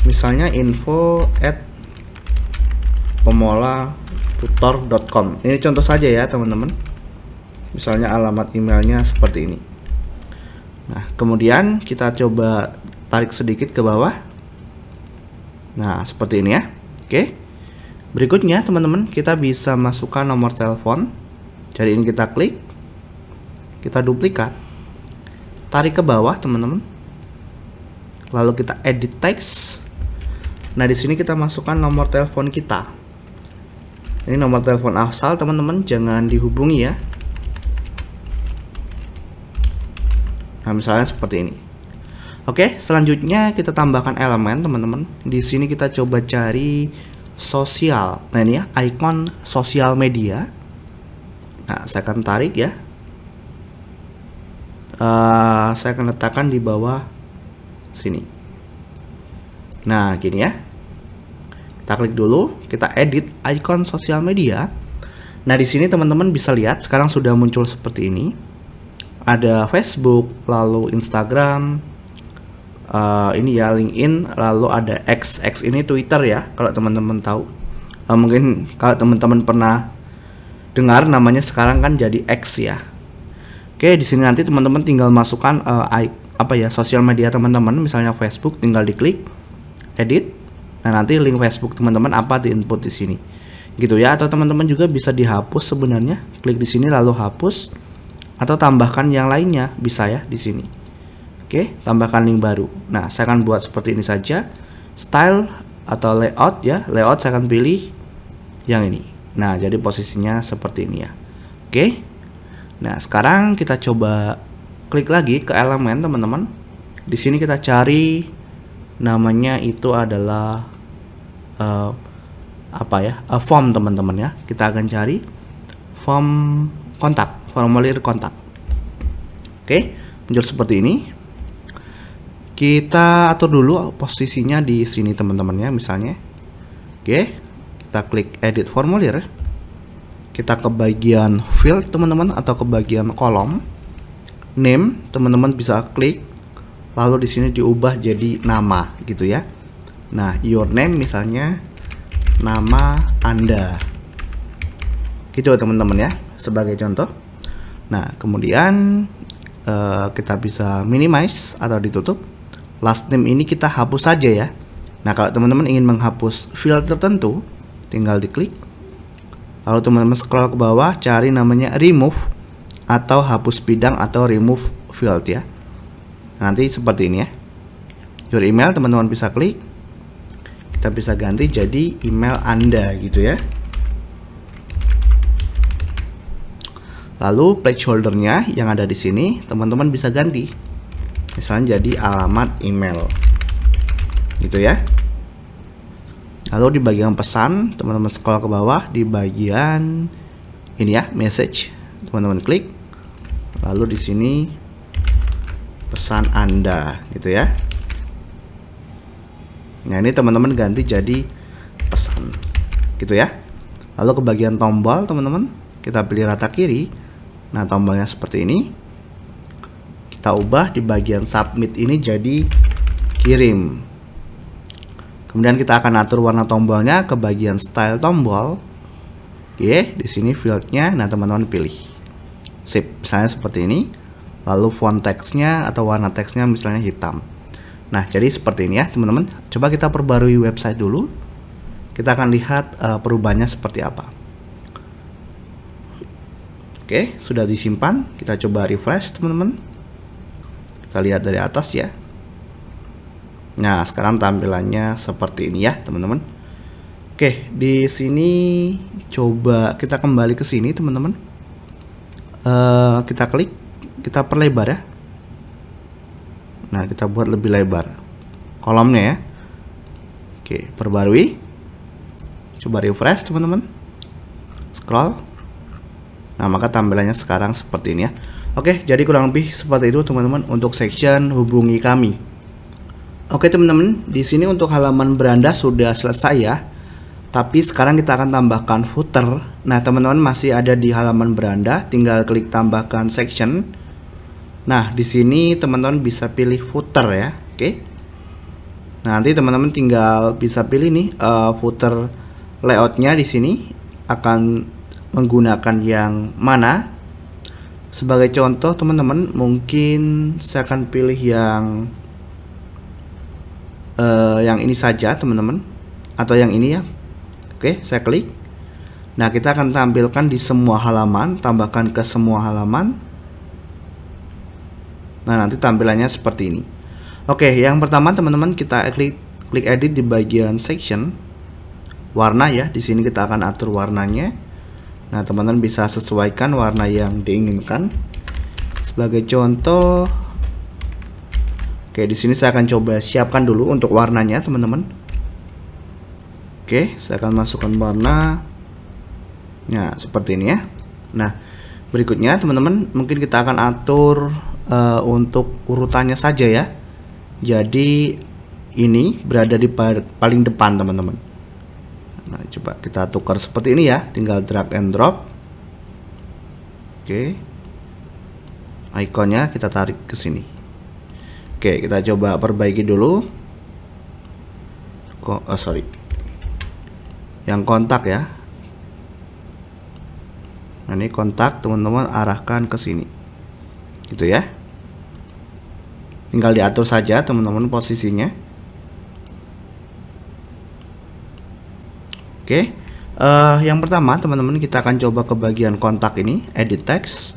misalnya info@pemolatutor.com. Ini contoh saja ya teman-teman. Misalnya alamat emailnya seperti ini. Nah, kemudian kita coba tarik sedikit ke bawah. Nah, seperti ini ya. Oke. Berikutnya, teman-teman, kita bisa masukkan nomor telepon. Jadi ini kita klik. Kita duplikat. Tarik ke bawah, teman-teman. Lalu kita edit text. Nah, di sini kita masukkan nomor telepon kita. Ini nomor telepon asal, teman-teman, jangan dihubungi ya. Nah, misalnya seperti ini. Oke, selanjutnya kita tambahkan elemen, teman-teman. Di sini kita coba cari sosial. Nah, ini ya, icon sosial media. Nah, saya akan tarik ya. Saya akan letakkan di bawah sini. Nah, gini ya. Kita klik dulu, kita edit icon sosial media. Nah, di sini teman-teman bisa lihat sekarang sudah muncul seperti ini. Ada Facebook, lalu Instagram, ini ya LinkedIn, lalu ada X ini Twitter ya, kalau teman-teman tahu. Mungkin kalau teman-teman pernah dengar namanya sekarang kan jadi X ya. Oke, di sini nanti teman-teman tinggal masukkan sosial media teman-teman, misalnya Facebook, tinggal diklik, edit. Nah, nanti link Facebook teman-teman di input di sini. Gitu ya, atau teman-teman juga bisa dihapus sebenarnya. Klik di sini lalu hapus. Atau tambahkan yang lainnya, bisa ya di sini. Oke, tambahkan link baru. Nah, saya akan buat seperti ini saja. Style atau layout ya. Layout saya akan pilih yang ini. Nah, jadi posisinya seperti ini ya. Oke. Nah, sekarang kita coba klik lagi ke elemen, teman-teman. Di sini kita cari namanya itu adalah form, teman-teman ya. Kita akan cari form kontak. Formulir kontak. Oke, muncul seperti ini. Kita atur dulu posisinya di sini teman-teman ya, misalnya. Oke, kita klik edit formulir. Kita ke bagian field teman-teman atau ke bagian kolom. Name, teman-teman bisa klik. Lalu di sini diubah jadi nama gitu ya. Nah, your name misalnya nama Anda. Gitu teman-teman ya, sebagai contoh. Nah, kemudian kita bisa minimize atau ditutup. Last name ini kita hapus saja ya. Nah, kalau teman-teman ingin menghapus field tertentu, tinggal diklik. Lalu teman-teman scroll ke bawah, cari namanya remove atau hapus bidang atau remove field ya. Nanti seperti ini ya. Your email teman-teman bisa klik. Kita bisa ganti jadi email Anda gitu ya. Lalu placeholder-nya yang ada di sini teman-teman bisa ganti. Misalnya jadi alamat email. gitu ya. Lalu di bagian pesan, teman-teman scroll ke bawah di bagian ini ya, message. Teman-teman klik. Lalu di sini pesan Anda gitu ya. Nah, ini teman-teman ganti jadi pesan gitu ya. Lalu ke bagian tombol, teman-teman, kita pilih rata kiri. Nah, tombolnya seperti ini. Kita ubah di bagian submit ini jadi kirim. Kemudian kita akan atur warna tombolnya ke bagian style tombol. Oke, di sini fieldnya, nah teman-teman pilih. Sip, misalnya seperti ini. Lalu font teksnya atau warna teksnya misalnya hitam. Nah, jadi seperti ini ya teman-teman. Coba kita perbarui website dulu. Kita akan lihat perubahannya seperti apa. Oke, sudah disimpan. Kita coba refresh teman-teman. Kita lihat dari atas ya. Nah, sekarang tampilannya seperti ini ya, teman-teman. Oke, di sini coba kita kembali ke sini, teman-teman. Kita klik, kita perlebar ya. Nah, kita buat lebih lebar kolomnya ya. Oke, perbarui. Coba refresh, teman-teman. Scroll. Nah, maka tampilannya sekarang seperti ini ya. Oke, jadi kurang lebih seperti itu, teman-teman, untuk section hubungi kami. Oke teman-teman, di sini untuk halaman beranda sudah selesai ya. Tapi sekarang kita akan tambahkan footer. Nah teman-teman masih ada di halaman beranda, tinggal klik tambahkan section. Nah di sini teman-teman bisa pilih footer ya. Oke. Nah, nanti teman-teman tinggal bisa pilih nih footer layoutnya di sini akan menggunakan yang mana. Sebagai contoh teman-teman, mungkin saya akan pilih yang ini saja teman-teman, atau yang ini ya. Oke, saya klik. Nah, kita akan tampilkan di semua halaman, tambahkan ke semua halaman. Nah, nanti tampilannya seperti ini. Oke, yang pertama teman-teman, kita klik edit di bagian section. Warna ya, di sini kita akan atur warnanya. Nah, teman-teman bisa sesuaikan warna yang diinginkan. Sebagai contoh, oke, di sini saya akan coba siapkan dulu untuk warnanya, teman-teman. Oke, saya akan masukkan warna. Nah, seperti ini ya. Nah, berikutnya teman-teman, mungkin kita akan atur untuk urutannya saja ya. Jadi ini berada di paling depan, teman-teman. Nah, coba kita tukar seperti ini ya. Tinggal drag and drop. Oke. Ikonnya kita tarik ke sini. Oke, kita coba perbaiki dulu. Sorry. Yang kontak ya. Nah, ini kontak, teman-teman arahkan ke sini. Gitu ya. Tinggal diatur saja, teman-teman, posisinya. Oke. Yang pertama, teman-teman, kita akan coba ke bagian kontak ini, edit text.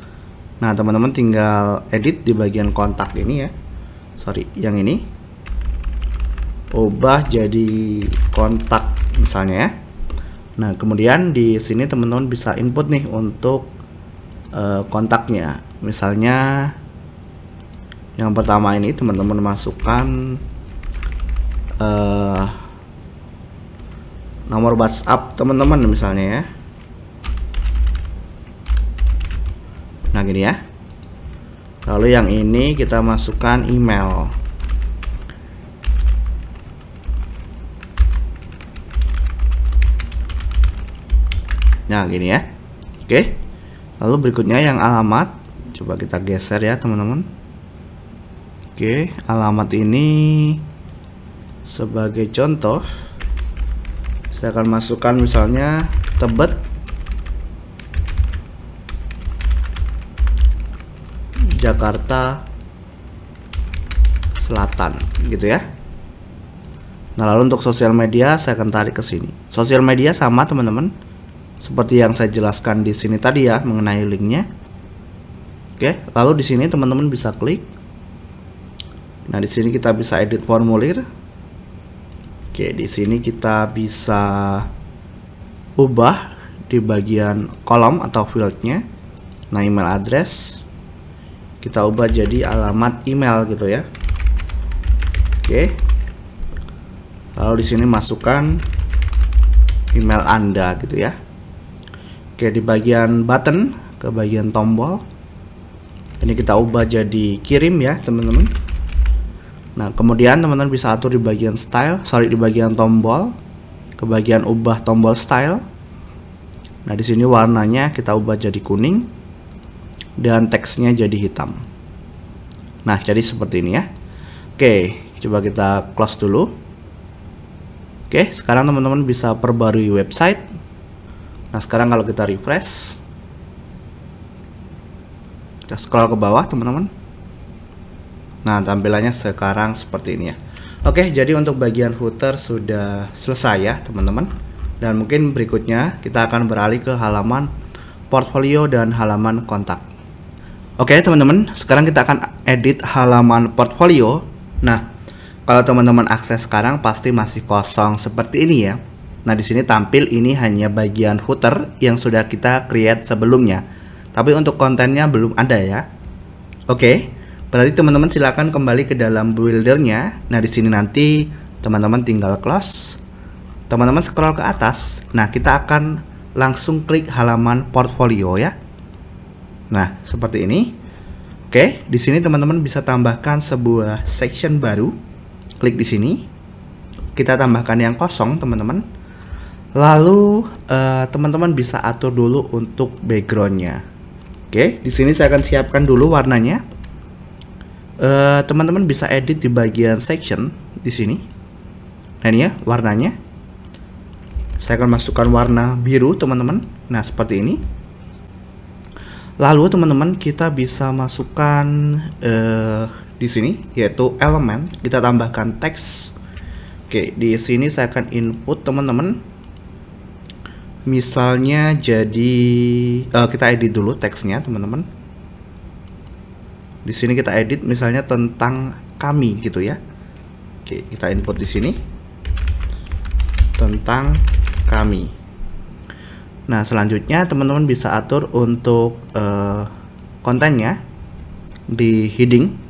Nah, teman-teman tinggal edit di bagian kontak ini ya. Sorry, yang ini ubah jadi kontak misalnya ya. Nah, kemudian di sini teman-teman bisa input nih untuk kontaknya. Misalnya yang pertama ini teman-teman masukkan nomor WhatsApp teman-teman misalnya ya. Nah, gini ya. Lalu yang ini kita masukkan email. Nah, gini ya. Oke. Lalu berikutnya yang alamat. Coba kita geser ya, teman-teman. Oke, alamat ini sebagai contoh saya akan masukkan misalnya Tebet, Jakarta Selatan, gitu ya. Nah, lalu untuk sosial media saya akan tarik ke sini. Sosial media sama, teman-teman, seperti yang saya jelaskan di sini tadi ya mengenai linknya. Oke, lalu di sini teman-teman bisa klik. Nah, di sini kita bisa edit formulir. Oke, di sini kita bisa ubah di bagian kolom atau fieldnya. Nah, email address kita ubah jadi alamat email gitu ya. Oke. Lalu di sini masukkan email Anda gitu ya. Oke, di bagian button ke bagian tombol ini kita ubah jadi kirim ya teman-teman. Nah, kemudian teman-teman bisa atur di bagian di bagian tombol ke bagian ubah tombol style. Nah, di sini warnanya kita ubah jadi kuning dan teksnya jadi hitam. Nah, jadi seperti ini ya. Oke, coba kita close dulu. Oke, sekarang teman-teman bisa perbarui website. Nah, sekarang kalau kita refresh, kita scroll ke bawah teman-teman. Nah, tampilannya sekarang seperti ini ya. Oke, jadi untuk bagian footer sudah selesai ya teman-teman. Dan mungkin berikutnya kita akan beralih ke halaman portfolio dan halaman kontak. Oke teman-teman, sekarang kita akan edit halaman portfolio. Nah, kalau teman-teman akses sekarang pasti masih kosong seperti ini ya. Nah, di sini tampil ini hanya bagian footer yang sudah kita create sebelumnya. Tapi untuk kontennya belum ada ya. Oke, berarti teman-teman silakan kembali ke dalam buildernya. Nah, di sini nanti teman-teman tinggal close. Teman-teman scroll ke atas. Nah, kita akan langsung klik halaman portfolio ya. Nah, seperti ini. Oke, di sini teman-teman bisa tambahkan sebuah section baru. Klik di sini. Kita tambahkan yang kosong, teman-teman. Lalu teman-teman bisa atur dulu untuk backgroundnya. Oke, di sini saya akan siapkan dulu warnanya. Teman-teman bisa edit di bagian section di sini. Nah, ini ya warnanya. Saya akan masukkan warna biru, teman-teman. Nah, seperti ini. Lalu teman-teman kita bisa masukkan di sini yaitu elemen. Kita tambahkan teks. Oke, di sini saya akan input teman-teman. Misalnya jadi kita edit dulu teksnya teman-teman. Di sini kita edit misalnya tentang kami gitu ya. Oke, kita input di sini tentang kami. Nah, selanjutnya teman-teman bisa atur untuk kontennya di heading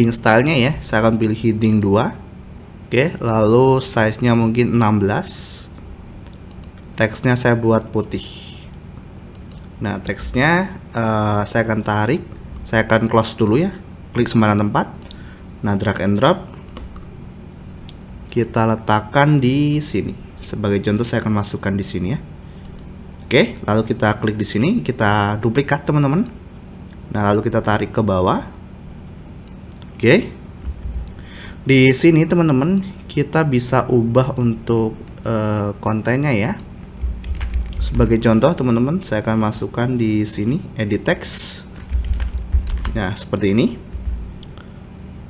stylenya ya. Saya akan pilih heading 2. Oke, lalu size-nya mungkin 16. Teksnya saya buat putih. Nah, teksnya saya akan tarik. Saya akan close dulu ya. Klik sembarang tempat. Nah, drag and drop. Kita letakkan di sini. Sebagai contoh saya akan masukkan di sini ya. Oke, lalu kita klik di sini. Kita duplikat teman-teman. Nah, lalu kita tarik ke bawah. Oke. Di sini teman-teman kita bisa ubah untuk kontennya ya. Sebagai contoh teman-teman, saya akan masukkan di sini edit text. Nah, seperti ini.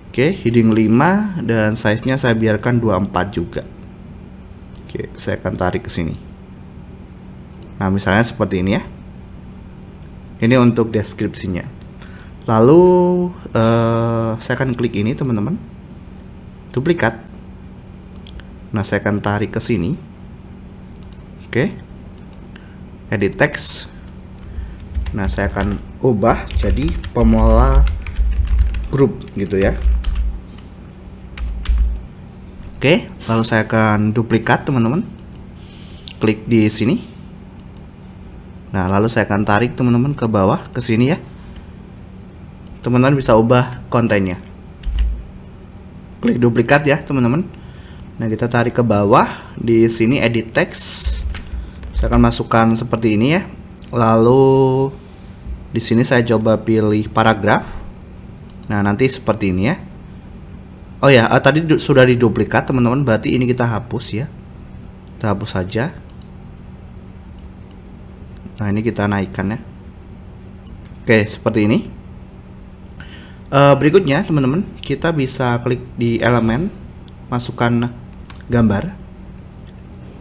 Oke, heading 5 dan size-nya saya biarkan 24 juga. Oke, saya akan tarik ke sini. Nah, misalnya seperti ini ya. Ini untuk deskripsinya. Lalu saya akan klik ini teman-teman. Duplikat. Nah, saya akan tarik ke sini. Oke. Edit text. Nah, saya akan ubah jadi pemula grup gitu ya. Oke, lalu saya akan duplikat teman-teman. Klik di sini. Nah, lalu saya akan tarik teman-teman ke bawah ke sini ya. Teman-teman bisa ubah kontennya. Klik duplikat ya teman-teman. Nah, kita tarik ke bawah di sini edit text. Saya akan masukkan seperti ini ya. Lalu di sini saya coba pilih paragraf. Nah, nanti seperti ini ya. Oh ya, tadi sudah diduplikat teman-teman, berarti ini kita hapus ya. Kita hapus saja. Nah, ini kita naikkan ya. Oke, seperti ini. Berikutnya teman-teman, kita bisa klik di elemen, masukkan gambar,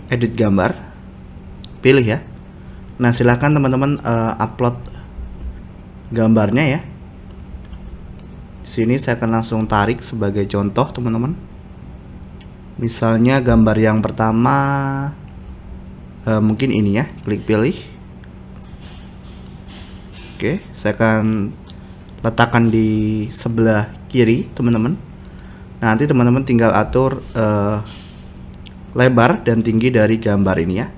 edit gambar. Pilih ya. Nah, silahkan teman-teman upload gambarnya ya. Di sini saya akan langsung tarik sebagai contoh teman-teman. Misalnya gambar yang pertama mungkin ini ya. Klik pilih. Oke, saya akan letakkan di sebelah kiri teman-teman. Nah, nanti teman-teman tinggal atur lebar dan tinggi dari gambar ini ya.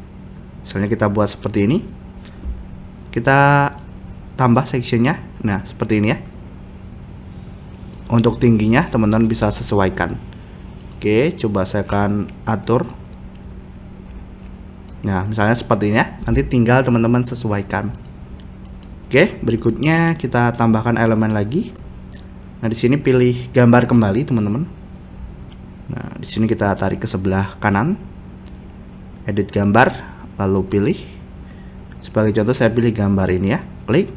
Misalnya kita buat seperti ini, kita tambah sectionnya. Nah, seperti ini ya. Untuk tingginya teman-teman bisa sesuaikan. Oke, coba saya akan atur. Nah, misalnya seperti ini ya. Nanti tinggal teman-teman sesuaikan. Oke, berikutnya kita tambahkan elemen lagi. Nah, di sini pilih gambar kembali, teman-teman. Nah, di sini kita tarik ke sebelah kanan. Edit gambar, lalu pilih. Sebagai contoh saya pilih gambar ini ya. Klik.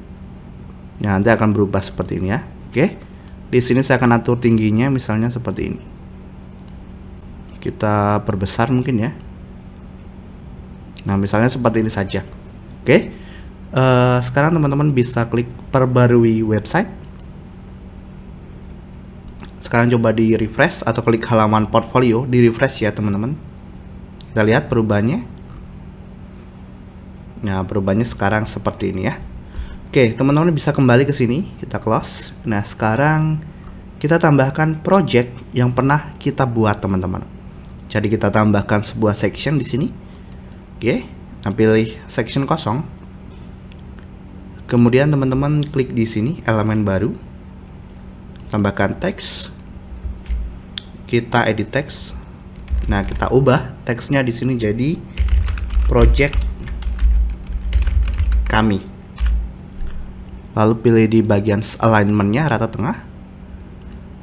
Nah, nanti akan berubah seperti ini ya. Oke. Di sini saya akan atur tingginya misalnya seperti ini. Kita perbesar mungkin ya. Nah, misalnya seperti ini saja. Oke. Sekarang teman-teman bisa klik perbarui website. Sekarang coba di refresh atau klik halaman portfolio, di refresh ya teman-teman. Kita lihat perubahannya. Nah, perubahannya sekarang seperti ini ya. Oke, teman-teman bisa kembali ke sini, kita close. Nah, sekarang kita tambahkan project yang pernah kita buat, teman-teman. Jadi kita tambahkan sebuah section di sini. Oke, nah pilih section kosong. Kemudian teman-teman klik di sini elemen baru. Tambahkan teks. Kita edit teks. Nah, kita ubah teksnya di sini jadi project kami. Lalu pilih di bagian alignmentnya rata tengah.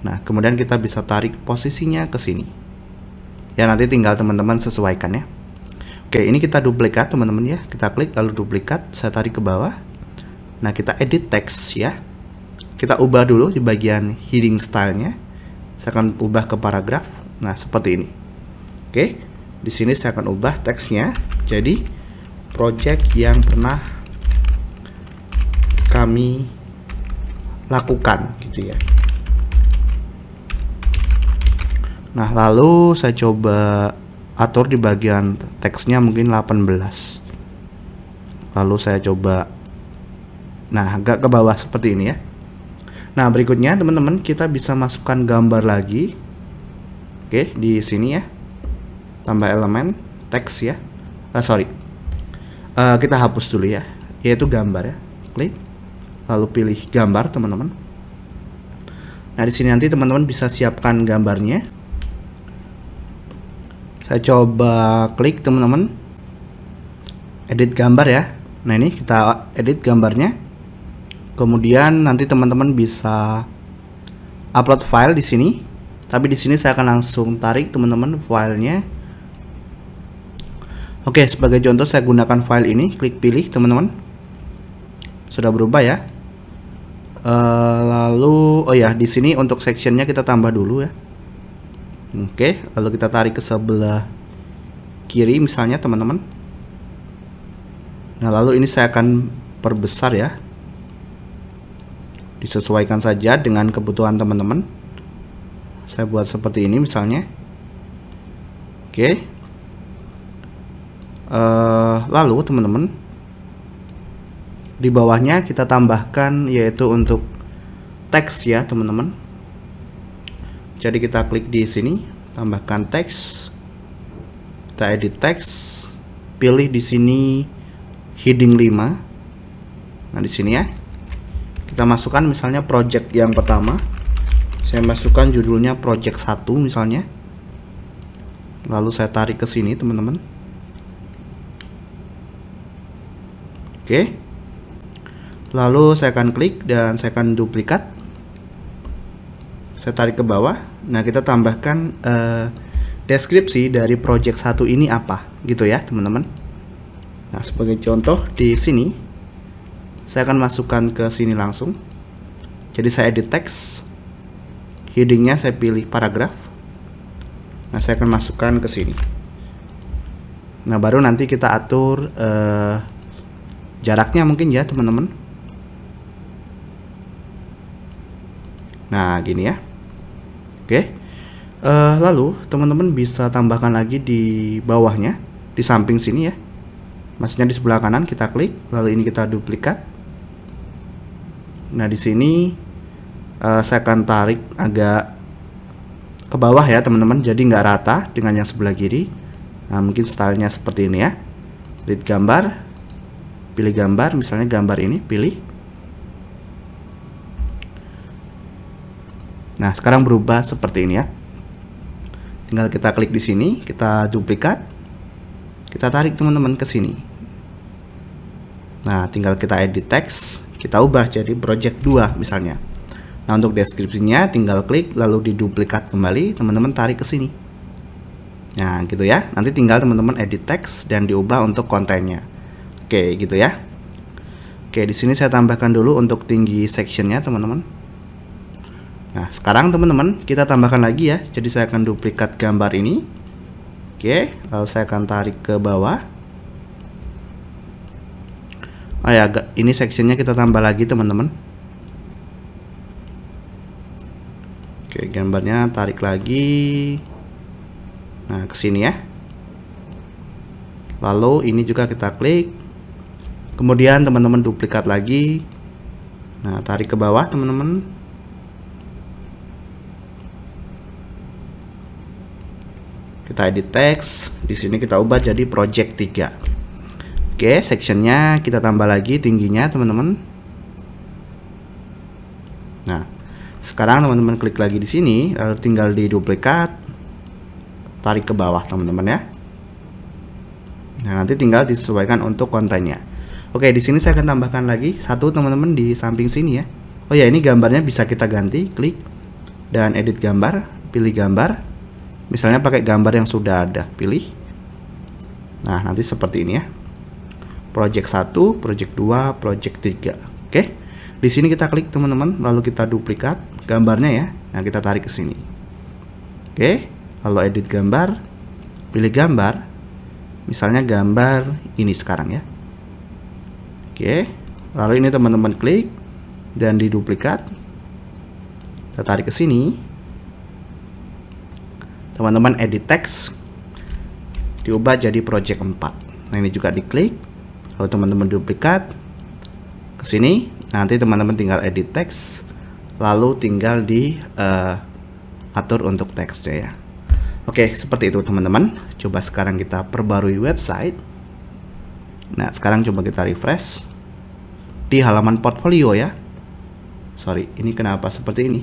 Nah, kemudian kita bisa tarik posisinya ke sini. Ya, nanti tinggal teman-teman sesuaikan ya. Oke, ini kita duplikat teman-teman ya. Kita klik lalu duplikat, saya tarik ke bawah. Nah, kita edit teks ya. Kita ubah dulu di bagian heading stylenya. Saya akan ubah ke paragraf. Nah, seperti ini. Oke, di sini saya akan ubah teksnya jadi project yang pernah kami lakukan gitu ya. Nah, lalu saya coba atur di bagian teksnya mungkin 18. Lalu saya coba, nah, agak ke bawah seperti ini ya. Nah, berikutnya teman-teman kita bisa masukkan gambar lagi. Oke, di sini ya. Tambah elemen teks ya. Kita hapus dulu ya, yaitu gambar ya. Klik. Lalu pilih gambar, teman-teman. Nah, di sini nanti teman-teman bisa siapkan gambarnya. Saya coba klik, teman-teman. Edit gambar ya. Nah, ini kita edit gambarnya. Kemudian nanti teman-teman bisa upload file di sini. Tapi di sini saya akan langsung tarik, teman-teman, filenya. Oke, sebagai contoh saya gunakan file ini. Klik pilih, teman-teman. Sudah berubah ya. Lalu oh ya, di sini untuk sectionnya kita tambah dulu ya. Oke, lalu kita tarik ke sebelah kiri misalnya, teman-teman. Nah, lalu ini saya akan perbesar ya. Disesuaikan saja dengan kebutuhan teman-teman. Saya buat seperti ini misalnya. Oke. Lalu teman-teman, di bawahnya kita tambahkan yaitu untuk teks ya, teman-teman. Jadi kita klik di sini, tambahkan teks. Kita edit teks, pilih di sini heading 5. Nah, di sini ya. Kita masukkan misalnya project yang pertama. Saya masukkan judulnya project 1 misalnya. Lalu saya tarik ke sini, teman-teman. Oke. Lalu saya akan klik dan saya akan duplikat. Saya tarik ke bawah. Nah, kita tambahkan deskripsi dari project 1 ini apa gitu ya, teman-teman. Nah, sebagai contoh di sini saya akan masukkan ke sini langsung. Jadi saya edit teks. Headingnya saya pilih paragraf. Nah, saya akan masukkan ke sini. Nah, baru nanti kita atur jaraknya mungkin ya, teman-teman. Nah, gini ya. Oke. Lalu teman-teman bisa tambahkan lagi di bawahnya, di samping sini ya. Maksudnya di sebelah kanan kita klik, lalu ini kita duplikat. Nah, di sini saya akan tarik agak ke ke bawah ya teman-teman, jadi nggak rata dengan yang sebelah kiri. Nah, mungkin stylenya seperti ini ya. Edit gambar, pilih gambar, misalnya gambar ini, pilih. Nah, sekarang berubah seperti ini ya. Tinggal kita klik di sini, kita duplikat, kita tarik teman-teman ke sini. Nah, tinggal kita edit teks, kita ubah jadi project 2 misalnya. Nah, untuk deskripsinya tinggal klik lalu diduplikat kembali, teman-teman tarik ke sini. Nah, gitu ya. Nanti tinggal teman-teman edit teks dan diubah untuk kontennya. Oke, gitu ya. Oke, di sini saya tambahkan dulu untuk tinggi sectionnya, teman-teman. Nah, sekarang teman-teman kita tambahkan lagi ya. Jadi saya akan duplikat gambar ini. Oke, lalu saya akan tarik ke bawah. Oh ya, ini sectionnya kita tambah lagi, teman-teman. Oke, gambarnya tarik lagi. Nah, ke sini ya. Lalu ini juga kita klik. Kemudian teman-teman duplikat lagi. Nah, tarik ke bawah, teman-teman. Kita edit teks. Di sini kita ubah jadi project 3. Oke, sectionnya kita tambah lagi tingginya, teman-teman. Nah, sekarang teman-teman klik lagi di sini, lalu tinggal diduplikat, tarik ke bawah, teman-teman ya. Nah, nanti tinggal disesuaikan untuk kontennya. Oke, di sini saya akan tambahkan lagi satu, teman-teman, di samping sini ya. Oh ya, ini gambarnya bisa kita ganti, klik dan edit gambar, pilih gambar. Misalnya pakai gambar yang sudah ada, pilih. Nah, nanti seperti ini ya. Project 1, project 2, project 3. Oke. Di sini kita klik, teman-teman, lalu kita duplikat gambarnya ya. Nah, kita tarik ke sini. Oke, lalu edit gambar, pilih gambar. Misalnya gambar ini sekarang ya. Oke, lalu ini teman-teman klik dan diduplikat. Kita tarik ke sini. Teman-teman edit teks, diubah jadi project 4. Nah, ini juga diklik, lalu teman-teman duplikat ke sini. Nanti teman-teman tinggal edit teks, lalu tinggal di atur untuk teksnya ya. Oke, seperti itu teman-teman. Coba sekarang kita perbarui website. Nah, sekarang coba kita refresh di halaman portfolio ya. Sorry, ini kenapa seperti ini?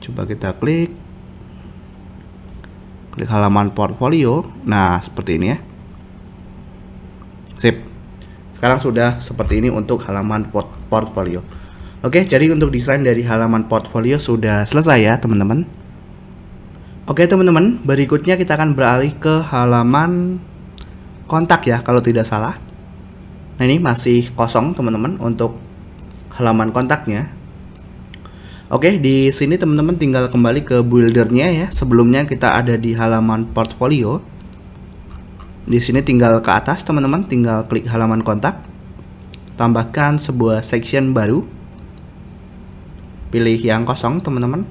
Coba kita klik halaman portfolio. Nah, seperti ini ya. Sip. Sekarang sudah seperti ini untuk halaman portfolio. Oke, jadi untuk desain dari halaman portfolio sudah selesai ya, teman-teman. Oke, teman-teman, berikutnya kita akan beralih ke halaman kontak ya, kalau tidak salah. Nah, ini masih kosong, teman-teman, untuk halaman kontaknya. Oke, di sini teman-teman tinggal kembali ke buildernya ya. Sebelumnya kita ada di halaman portfolio. Di sini tinggal ke atas, teman-teman, tinggal klik halaman kontak. Tambahkan sebuah section baru. Pilih yang kosong, teman-teman.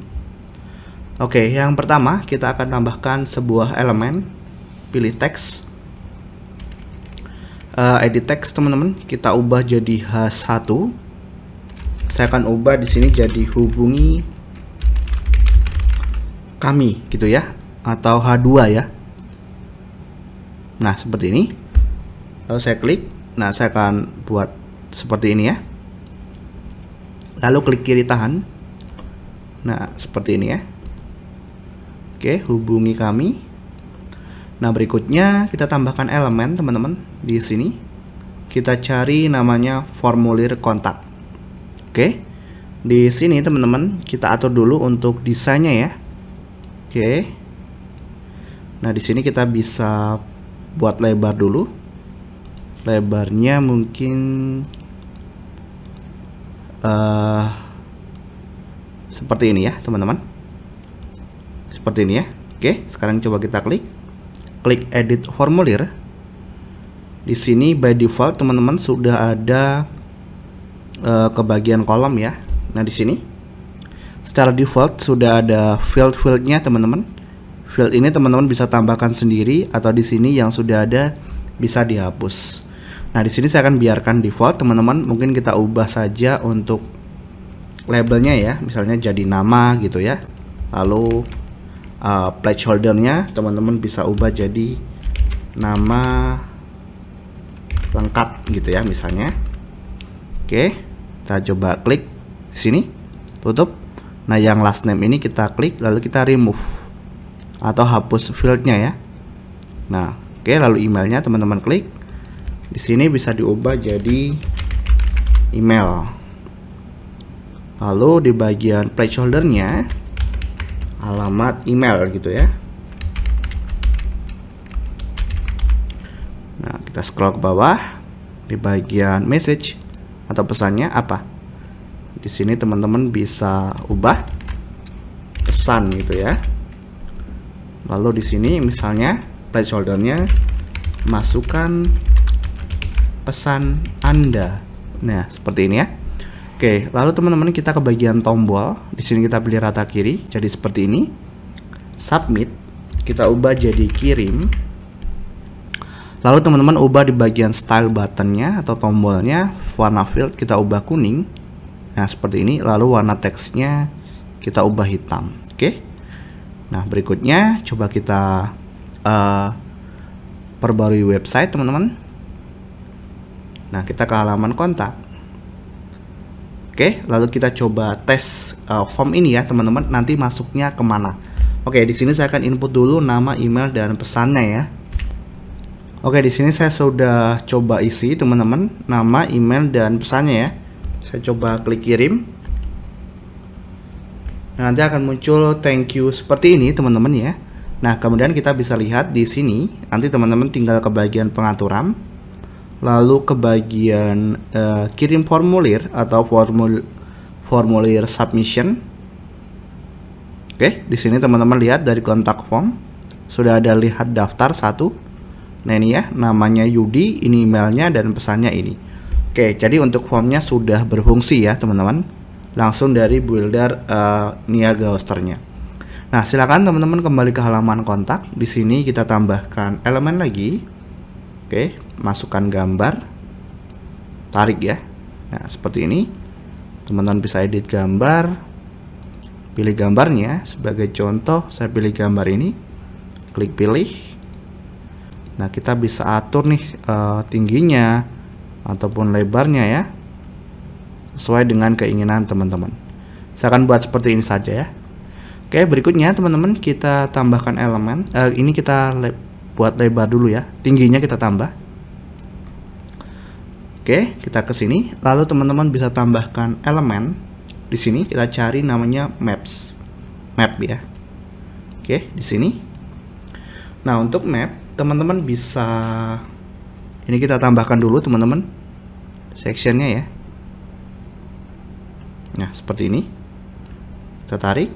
Oke, yang pertama kita akan tambahkan sebuah elemen. Pilih teks. Edit teks, teman-teman. Kita ubah jadi H1. Saya akan ubah di sini jadi hubungi kami gitu ya, atau H2 ya. Nah, seperti ini. Lalu saya klik. Nah, saya akan buat seperti ini ya. Lalu klik kiri tahan. Nah, seperti ini ya. Oke, hubungi kami. Nah, berikutnya kita tambahkan elemen, teman-teman. Di sini kita cari namanya formulir kontak. Oke. Di sini, teman-teman, kita atur dulu untuk desainnya ya. Oke. Nah, di sini kita bisa buat lebar dulu. Lebarnya mungkin seperti ini ya, teman-teman. Seperti ini ya. Oke, sekarang coba kita klik edit formulir. Di sini by default teman-teman sudah ada ke bagian kolom ya. Nah, di sini secara default sudah ada field-fieldnya, teman-teman. Field ini teman-teman bisa tambahkan sendiri, atau di sini yang sudah ada bisa dihapus. Nah, di sini saya akan biarkan default, teman-teman. Mungkin kita ubah saja untuk labelnya ya, misalnya jadi nama gitu ya. Lalu placeholdernya teman-teman bisa ubah jadi nama lengkap gitu ya misalnya. Oke, kita coba klik di sini, tutup. Nah, yang last name ini kita klik lalu kita remove atau hapus fieldnya ya. Nah, oke, lalu emailnya teman-teman klik. Di sini bisa diubah jadi email. Lalu di bagian placeholdernya alamat email gitu ya. Nah, kita scroll ke bawah di bagian message atau pesannya apa. Di sini teman-teman bisa ubah pesan gitu ya. Lalu di sini misalnya placeholdernya masukkan pesan Anda. Nah, seperti ini ya. Oke, lalu teman-teman kita ke bagian tombol. Di sini kita pilih rata kiri, jadi seperti ini. Submit, kita ubah jadi kirim. Lalu teman-teman ubah di bagian style buttonnya atau tombolnya, warna field kita ubah kuning. Nah, seperti ini. Lalu warna teksnya kita ubah hitam. Oke. Nah, berikutnya coba kita perbarui website teman-teman. Nah, kita ke halaman kontak. Oke, lalu kita coba tes form ini ya teman-teman, nanti masuknya kemana. Oke, di sini saya akan input dulu nama, email, dan pesannya ya. Oke, di sini saya sudah coba isi teman-teman, nama, email, dan pesannya ya. Saya coba klik kirim. Nah, nanti akan muncul thank you seperti ini teman-teman ya. Nah, kemudian kita bisa lihat di sini, nanti teman-teman tinggal ke bagian pengaturan. Lalu ke bagian kirim formulir atau formulir submission. Oke, di sini teman-teman lihat dari kontak form sudah ada lihat daftar satu. Nah, ini ya, namanya Yudi, ini emailnya dan pesannya ini. Oke, jadi untuk formnya sudah berfungsi ya teman-teman, langsung dari builder Niaga Hosternya. Nah, silakan teman-teman kembali ke halaman kontak. Di sini kita tambahkan elemen lagi. Oke, masukkan gambar, tarik ya. Nah, seperti ini. Teman-teman bisa edit gambar, pilih gambarnya. Sebagai contoh, saya pilih gambar ini, klik pilih. Nah, kita bisa atur nih tingginya ataupun lebarnya ya, sesuai dengan keinginan teman-teman. Saya akan buat seperti ini saja ya. Oke, berikutnya teman-teman kita tambahkan elemen. Ini kita buat lebar dulu ya, tingginya kita tambah. Oke, kita ke sini, lalu teman-teman bisa tambahkan elemen. Di sini kita cari namanya map ya. Oke, di sini. Nah, untuk map teman-teman bisa, ini kita tambahkan dulu teman-teman sectionnya ya. Nah, seperti ini. Kita tarik.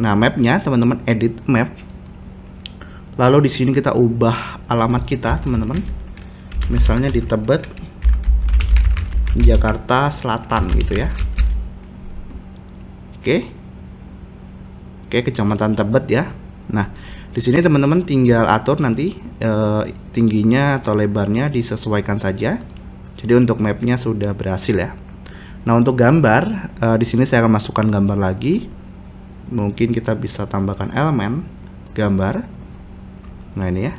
Nah, mapnya teman-teman edit map. Lalu di sini kita ubah alamat kita, teman-teman. Misalnya di Tebet, Jakarta Selatan gitu ya. Oke. Oke, Kecamatan Tebet ya. Nah, di sini teman-teman tinggal atur nanti tingginya atau lebarnya disesuaikan saja. Jadi untuk mapnya sudah berhasil ya. Nah, untuk gambar di sini saya akan masukkan gambar lagi. Mungkin kita bisa tambahkan elemen gambar. Nah, ini ya.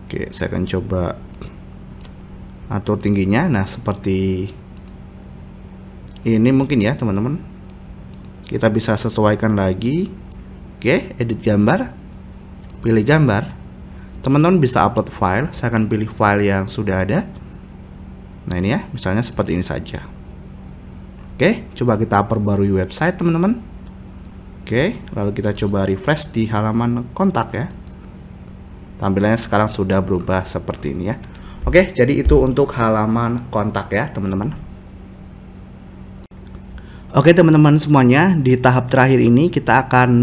Oke, saya akan coba atur tingginya. Nah, seperti ini mungkin ya teman-teman. Kita bisa sesuaikan lagi. Oke, edit gambar, pilih gambar. Teman-teman bisa upload file. Saya akan pilih file yang sudah ada. Nah, ini ya, misalnya seperti ini saja. Oke, coba kita perbarui website teman-teman. Oke, lalu kita coba refresh di halaman kontak ya. Tampilannya sekarang sudah berubah seperti ini ya. Oke, jadi itu untuk halaman kontak ya teman-teman. Oke teman-teman semuanya, di tahap terakhir ini kita akan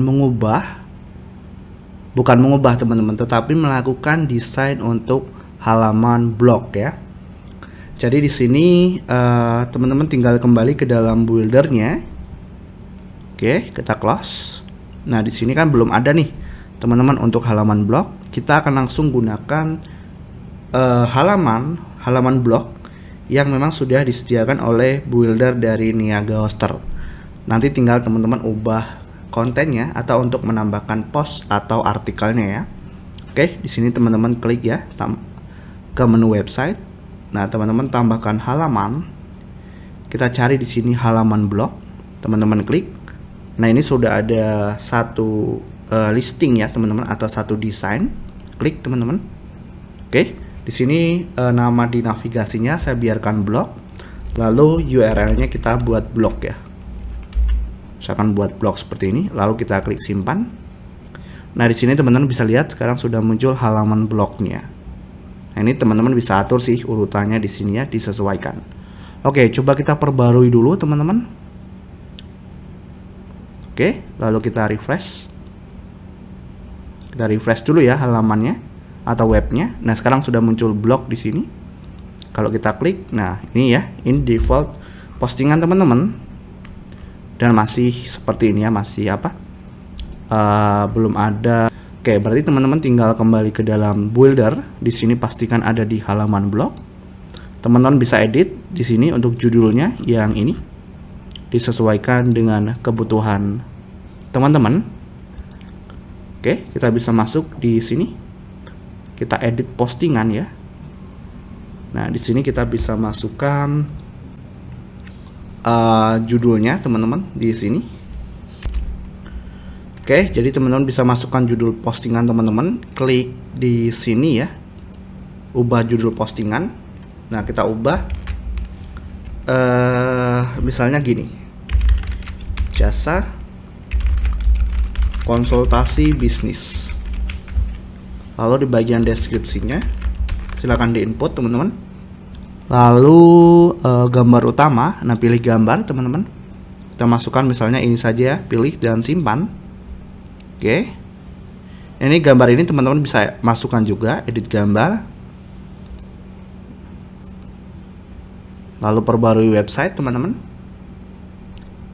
bukan mengubah teman-teman, tetapi melakukan desain untuk halaman blog ya. Jadi di sini teman-teman tinggal kembali ke dalam buildernya. Oke, kita close. Nah, di sini kan belum ada nih teman-teman untuk halaman blog. Kita akan langsung gunakan halaman blog yang memang sudah disediakan oleh builder dari Niaga Hoster. Nanti tinggal teman-teman ubah kontennya atau untuk menambahkan post atau artikelnya ya. Oke, di sini teman-teman klik ya ke menu website. Nah, teman-teman tambahkan halaman. Kita cari di sini halaman blog. Teman-teman klik. Nah, ini sudah ada satu listing ya, teman-teman, atau satu desain. Klik, teman-teman. Oke, di sini nama di navigasinya saya biarkan blog. Lalu URL-nya kita buat blog ya. Saya akan buat blog seperti ini. Lalu kita klik simpan. Nah, di sini teman-teman bisa lihat sekarang sudah muncul halaman blognya. Nah, ini teman-teman bisa atur sih urutannya di sini ya, disesuaikan. Oke, coba kita perbarui dulu teman-teman. Oke, lalu kita refresh. Kita refresh dulu ya halamannya atau webnya. Nah, sekarang sudah muncul blog di sini. Kalau kita klik, nah ini ya, ini default postingan teman-teman. Dan masih seperti ini ya, masih apa? Belum ada. Oke, berarti teman-teman tinggal kembali ke dalam builder. Di sini pastikan ada di halaman blog. Teman-teman bisa edit di sini untuk judulnya yang ini disesuaikan dengan kebutuhan teman-teman. Oke, kita bisa masuk di sini. Kita edit postingan ya. Nah, di sini kita bisa masukkan judulnya teman-teman di sini. Oke, jadi teman-teman bisa masukkan judul postingan teman-teman. Klik di sini ya. Ubah judul postingan. Nah, kita ubah misalnya gini. Jasa konsultasi bisnis. Lalu di bagian deskripsinya silakan diinput teman-teman. Lalu gambar utama, nah pilih gambar teman-teman. Kita masukkan misalnya ini saja, pilih dan simpan. Oke. Ini gambar ini teman-teman bisa masukkan juga, edit gambar. Lalu perbarui website teman-teman.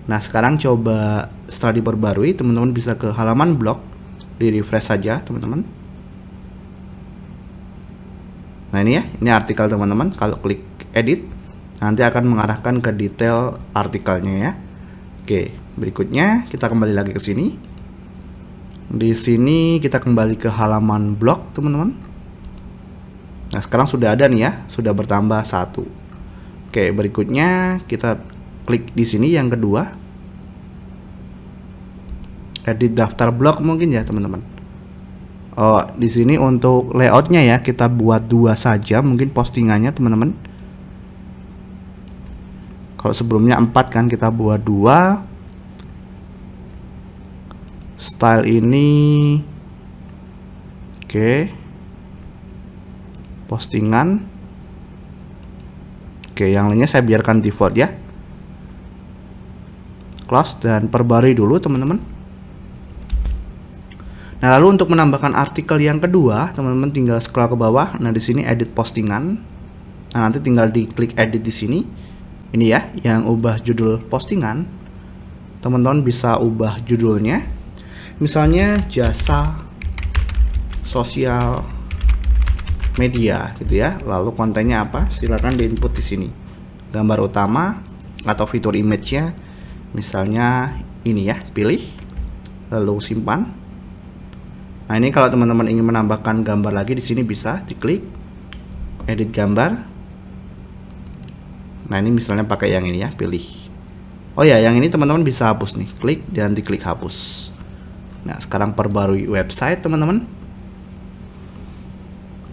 Nah, sekarang coba setelah diperbarui, teman-teman bisa ke halaman blog, di refresh saja teman-teman. Nah, ini ya, ini artikel teman-teman. Kalau klik edit, nanti akan mengarahkan ke detail artikelnya ya. Oke, berikutnya kita kembali lagi ke sini. Di sini kita kembali ke halaman blog teman-teman. Nah, sekarang sudah ada nih ya, sudah bertambah 1. Oke, berikutnya kita klik di sini yang kedua. Edit daftar blog mungkin ya, teman-teman. Oh, di sini untuk layoutnya ya, kita buat 2 saja mungkin postingannya, teman-teman. Kalau sebelumnya 4 kan, kita buat 2. Style ini. Oke. Postingan. Oke, yang lainnya saya biarkan default ya. Close dan perbarui dulu teman-teman. Nah, lalu untuk menambahkan artikel yang kedua, teman-teman tinggal scroll ke bawah. Nah, di sini edit postingan. Nah, nanti tinggal diklik edit di sini. Ini ya, yang ubah judul postingan. Teman-teman bisa ubah judulnya. Misalnya jasa sosial media gitu ya. Lalu kontennya apa? Silakan diinput di sini. Gambar utama atau fitur image-nya. Misalnya ini ya, pilih lalu simpan. Nah, ini kalau teman-teman ingin menambahkan gambar lagi di sini bisa diklik edit gambar. Nah, ini misalnya pakai yang ini ya, pilih. Oh ya, yang ini teman-teman bisa hapus nih, klik dan diklik hapus. Nah, sekarang perbarui website teman-teman.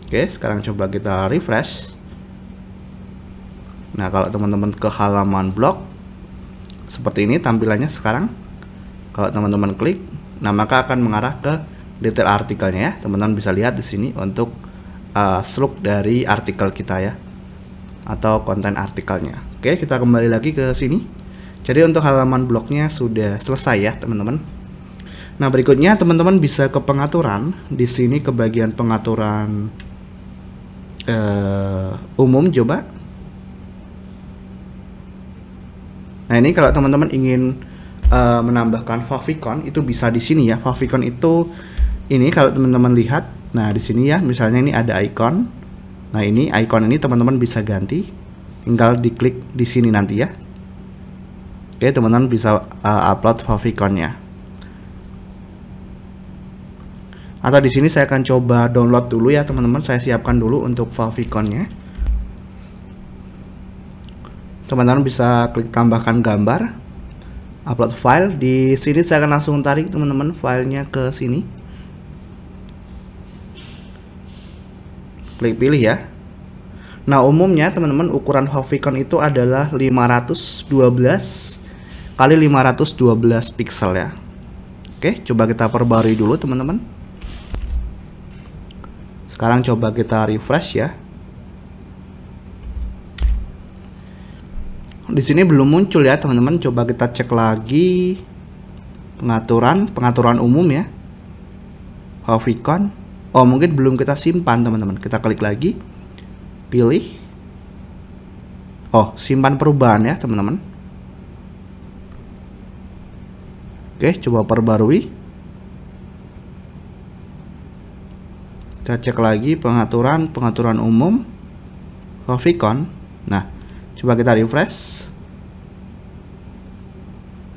Oke, sekarang coba kita refresh. Nah, kalau teman-teman ke halaman blog seperti ini tampilannya sekarang. Kalau teman-teman klik, nah maka akan mengarah ke detail artikelnya ya. Teman-teman bisa lihat di sini untuk slug dari artikel kita ya, atau konten artikelnya. Oke, kita kembali lagi ke sini. Jadi untuk halaman blognya sudah selesai ya, teman-teman. Nah, berikutnya teman-teman bisa ke pengaturan. Di sini ke bagian pengaturan umum coba. Nah, ini kalau teman-teman ingin menambahkan favicon itu bisa di sini ya. Favicon itu ini kalau teman-teman lihat, nah di sini ya, misalnya ini ada icon. Nah, ini icon ini teman-teman bisa ganti. Tinggal diklik di sini nanti ya. Oke, teman-teman bisa upload favicon-nya. Atau di sini saya akan coba download dulu ya teman-teman. Saya siapkan dulu untuk favicon-nya. Teman-teman bisa klik tambahkan gambar, upload file. Di sini saya akan langsung tarik teman-teman filenya ke sini. Klik pilih ya. Nah, umumnya teman-teman ukuran favicon itu adalah 512 kali 512 pixel ya. Oke, coba kita perbarui dulu teman-teman. Sekarang coba kita refresh ya. Di sini belum muncul ya teman-teman. Coba kita cek lagi pengaturan umum ya. Favicon. Oh, mungkin belum kita simpan teman-teman. Kita klik lagi. Pilih. Oh, simpan perubahan ya teman-teman. Oke, coba perbarui. Kita cek lagi pengaturan umum favicon. Nah, coba kita refresh.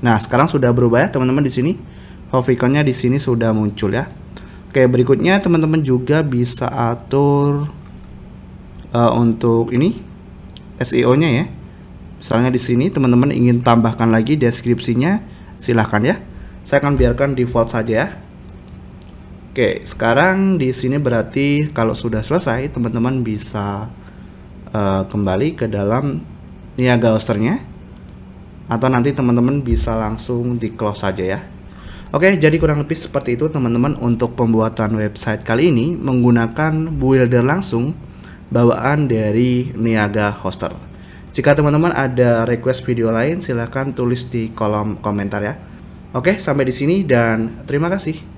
Nah, sekarang sudah berubah ya teman-teman. Di sini favicon-nya di sini sudah muncul ya. Oke, berikutnya teman-teman juga bisa atur untuk ini SEO-nya ya. Misalnya di sini teman-teman ingin tambahkan lagi deskripsinya, silahkan ya. Saya akan biarkan default saja ya. Oke, sekarang di sini berarti kalau sudah selesai, teman-teman bisa kembali ke dalam Niaga Hoster-nya, atau nanti teman-teman bisa langsung di close saja ya. Oke, jadi kurang lebih seperti itu teman-teman untuk pembuatan website kali ini menggunakan builder langsung bawaan dari Niaga Hoster. Jika teman-teman ada request video lain, silahkan tulis di kolom komentar ya. Oke, sampai di sini dan terima kasih.